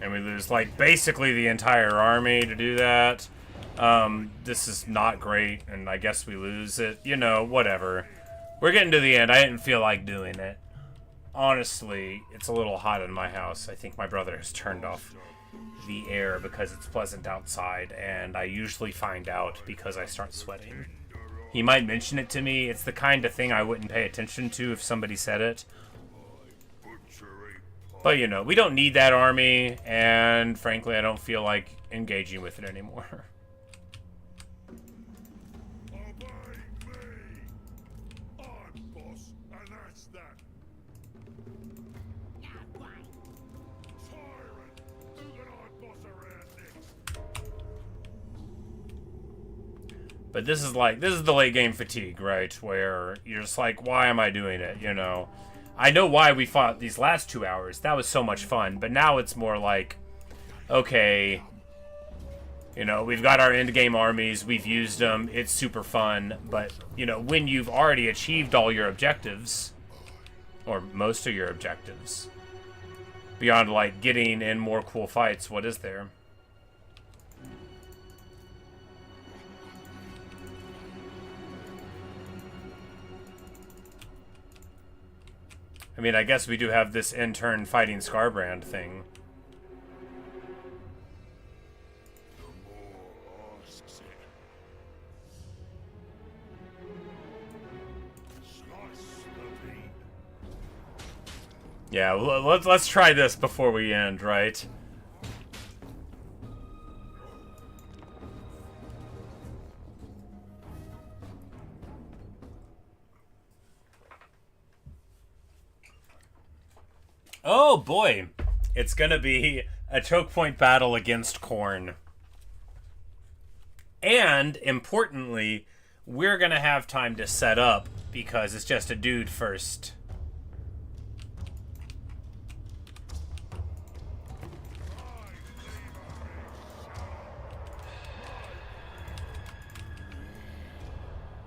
And we lose, like, basically the entire army to do that. This is not great, and I guess we lose it. You know, whatever. We're getting to the end. I didn't feel like doing it. Honestly, it's a little hot in my house. I think my brother has turned off the air because it's pleasant outside, and I usually find out because I start sweating. He might mention it to me. It's the kind of thing I wouldn't pay attention to if somebody said it. But, you know, we don't need that army, and frankly, I don't feel like engaging with it anymore. Obey me. I'm boss, and that's that. Tyrant, who can I boss around next? But this is the late game fatigue, right? Where you're just like, why am I doing it, you know? I know why we fought these last 2 hours. That was so much fun. But now it's more like, okay, you know, we've got our endgame armies. We've used them. It's super fun. But, you know, when you've already achieved all your objectives, or most of your objectives, beyond, like, getting in more cool fights, what is there? I mean, I guess we do have this intern fighting Skarbrand thing. The more asks it. Slice the meat. Yeah, let's try this before we end, right? Oh boy, it's gonna be a choke point battle against Khorne. And, importantly, we're gonna have time to set up because it's just a dude first.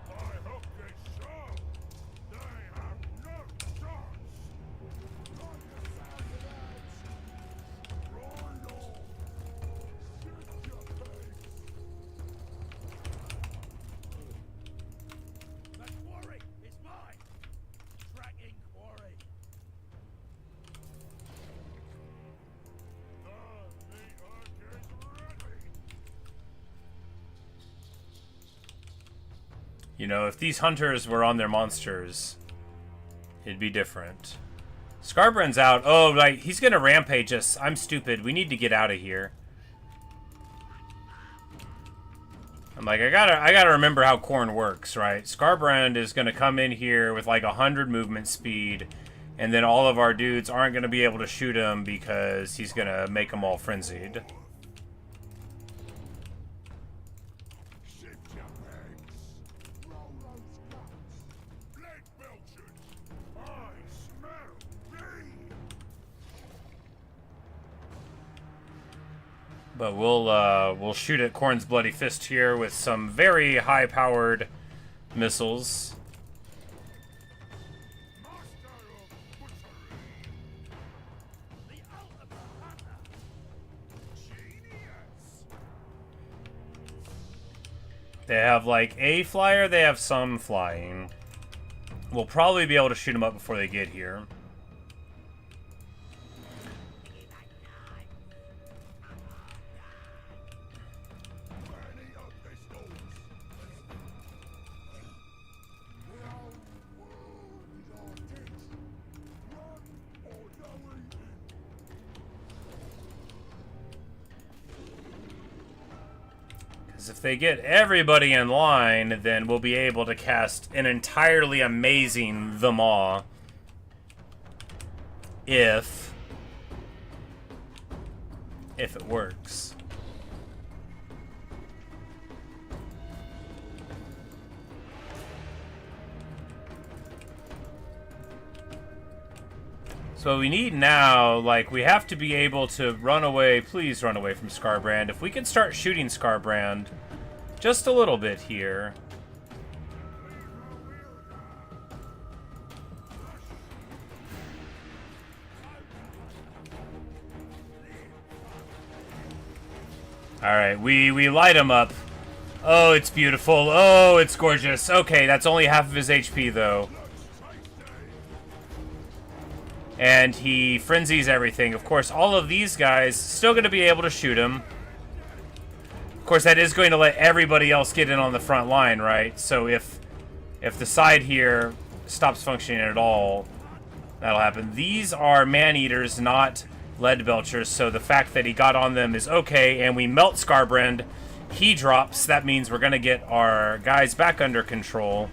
I hope they show. They have no chance. That quarry is mine. Tracking quarry. The meter is ready. You know, if these hunters were on their monsters, it'd be different. Skarbrand's out. Oh, like, he's gonna rampage us. I'm stupid. We need to get out of here. I'm like, I gotta remember how Khorne works, right? Skarbrand is gonna come in here with like 100 movement speed, and then all of our dudes aren't gonna be able to shoot him because he's gonna make them all frenzied. Shift your legs. Roll those guts. Blood belchers. I smell thee. But we'll shoot at Khorne's bloody fist here with some very high-powered missiles. Master of butchery. The ultimate hunter. Genius. They have like a flyer. They have some flying. We'll probably be able to shoot them up before they get here. Plenty of pistols. The old world is our fix. Run or go eating. Because if they get everybody in line, then we'll be able to cast an entirely amazing The Maw. If it works. So what we need now, like, we have to be able to run away. Please run away from Skarbrand. If we can start shooting Skarbrand just a little bit here. Alright, we light him up. Oh, it's beautiful. Oh, it's gorgeous. Okay, that's only half of his HP, though. And he frenzies everything. Of course, all of these guys still going to be able to shoot him. Of course, that is going to let everybody else get in on the front line, right? So if the side here stops functioning at all, that'll happen. These are man-eaters, not lead belchers, so the fact that he got on them is okay, and we melt Skarbrand. He drops. That means we're going to get our guys back under control.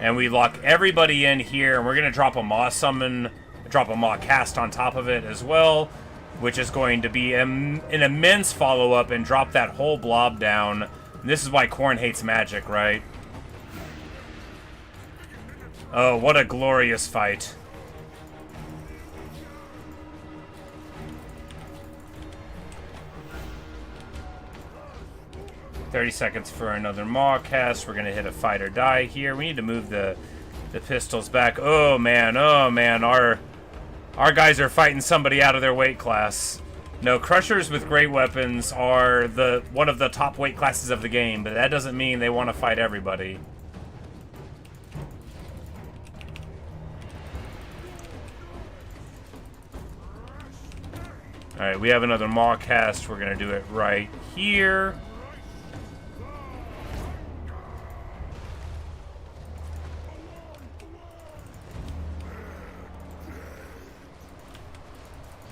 And we lock everybody in here, and we're going to drop a Maw Summon, drop a Maw Cast on top of it as well, which is going to be an immense follow-up and drop that whole blob down. And this is why Khorne hates magic, right? Oh, what a glorious fight. "30 seconds for another Maw Cast. We're going to hit a fight or die here. We need to move the pistols back. Oh, man. Oh, man. Our guys are fighting somebody out of their weight class. No, Crushers with great weapons are one of the top weight classes of the game, but that doesn't mean they want to fight everybody. Alright, we have another Maw Cast. We're going to do it right here.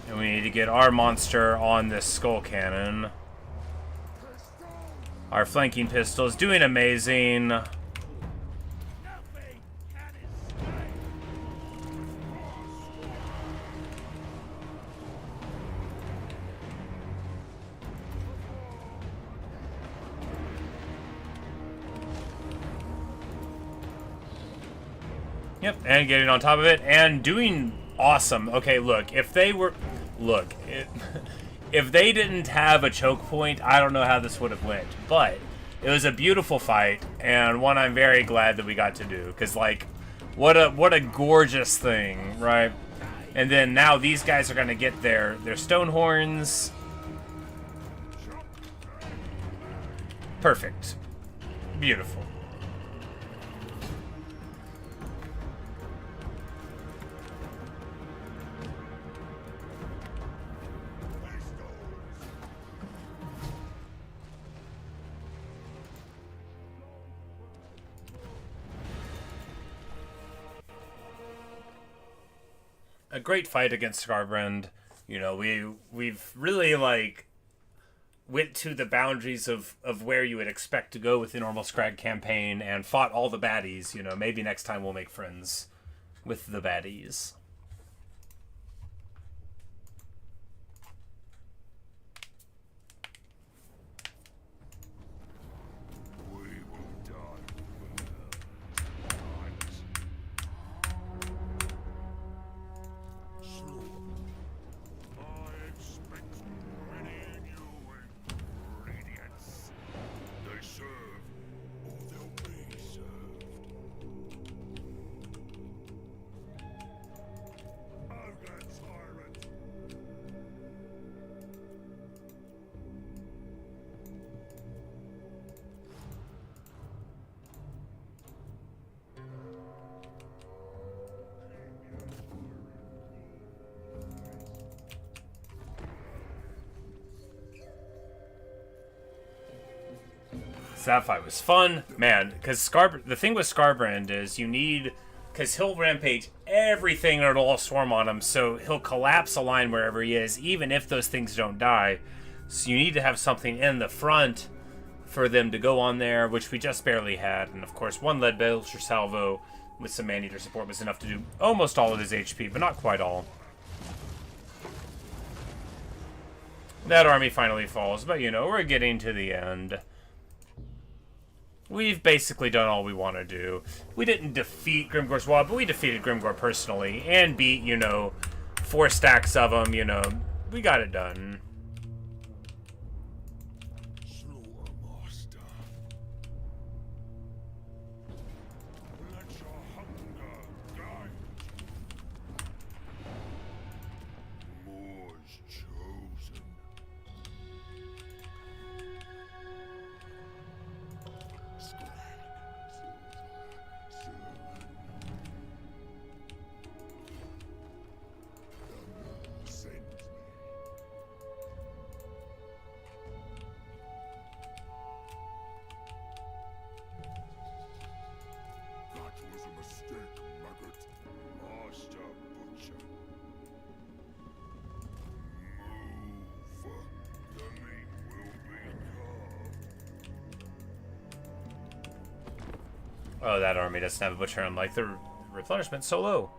And we need to get our monster on this skull cannon. Our flanking pistol is doing amazing. Yep, and getting on top of it and doing awesome. Okay, look, if they were... Look, if they didn't have a choke point, I don't know how this would have went. But it was a beautiful fight, and one I'm very glad that we got to do. Because, like, what a gorgeous thing, right? And then now these guys are going to get their stone horns. Perfect. Beautiful. A great fight against Skarbrand. You know, we've really, like, went to the boundaries of where you would expect to go with the normal Skrag campaign and fought all the baddies. You know, maybe next time we'll make friends with the baddies. That fight was fun, man. Because the thing with Skarbrand is you need, because he'll rampage everything and it'll all swarm on him. So he'll collapse a line wherever he is, even if those things don't die. So you need to have something in the front for them to go on there, which we just barely had. And of course, one lead belcher salvo with some man-eater support was enough to do almost all of his HP, but not quite all. That army finally falls, but you know, we're getting to the end. We've basically done all we want to do. We didn't defeat Grimgor's Wall, but we defeated Grimgor personally and beat, you know, 4 stacks of them, you know. We got it done. was chosen. Skrag, sends me. That was a mistake, maggot. Master Butcher. Move. The meat will be carved. Oh, that army doesn't have a butcher. I'm like, the replenishment's so low.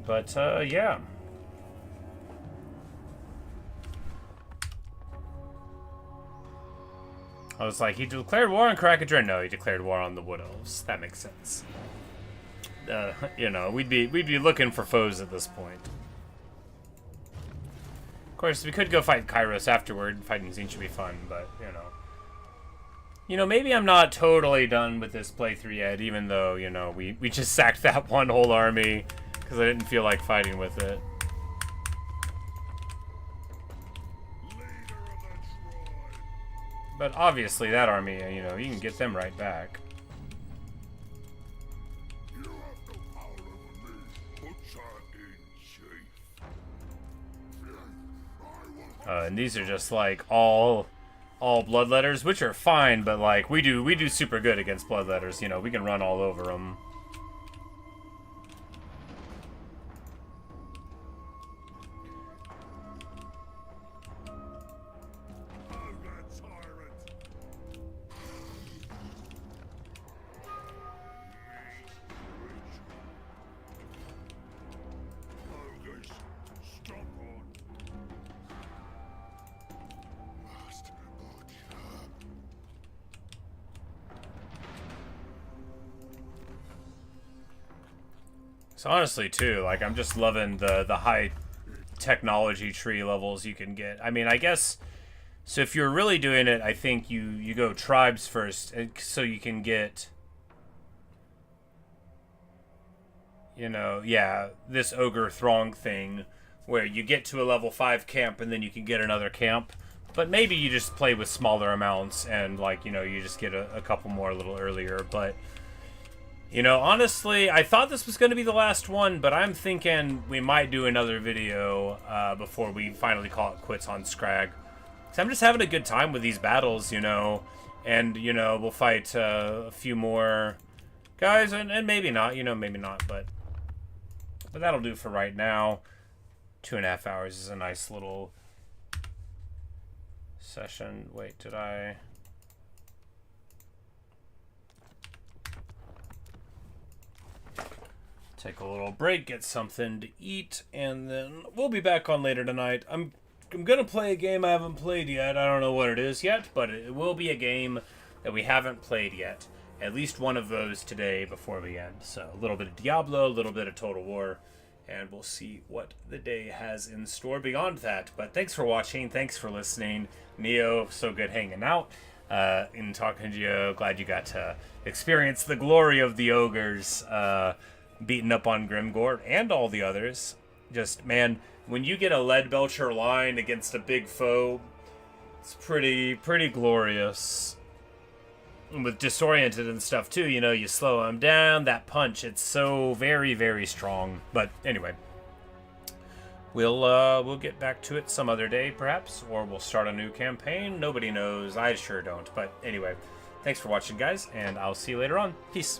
But, yeah. I was like, he declared war on Krakadrin. No, he declared war on the Wood Elves. That makes sense. You know, we'd be looking for foes at this point. Of course, we could go fight Kairos afterward. Fighting Zine should be fun, but, you know. You know, maybe I'm not totally done with this playthrough yet, even though, you know, we just sacked that one whole army because I didn't feel like fighting with it. Leader of the tribe. But obviously that army, you know, you can get them right back. You have no power over me, Butcher in Chief. I will And these are just like all bloodletters, which are fine, but like we do super good against bloodletters. You know, we can run all over them. Ogre tyrant. Ogres, stop on. Master Butcher. So honestly, too, like I'm just loving the high technology tree levels you can get. I mean, I guess so. If you're really doing it, I think you go tribes first, so you can get. You know, yeah, this ogre throng thing where you get to a level 5 camp and then you can get another camp. But maybe you just play with smaller amounts and, like, you know, you just get a couple more a little earlier. But, you know, honestly, I thought this was going to be the last one, but I'm thinking we might do another video before we finally call it quits on Skrag. So I'm just having a good time with these battles, you know. And, you know, we'll fight a few more guys, and maybe not, you know, maybe not, but that'll do for right now. 2.5 hours is a nice little session. Wait, did I... Take a little break, get something to eat, and then we'll be back on later tonight. I'm gonna play a game I haven't played yet. I don't know what it is yet, but it will be a game that we haven't played yet. At least one of those today before we end. So a little bit of Diablo, a little bit of Total War, and we'll see what the day has in store beyond that. But thanks for watching, thanks for listening. Neo, so good hanging out and talking to you. Glad you got to experience the glory of the ogres beating up on Grimgor and all the others. Just, man, when you get a lead belcher line against a big foe, it's pretty glorious. And with disoriented and stuff too, you know, you slow them down. That punch, it's so very strong. But anyway, we'll get back to it some other day, perhaps, or we'll start a new campaign. Nobody knows. I sure don't. But anyway, thanks for watching, guys, and I'll see you later on. Peace.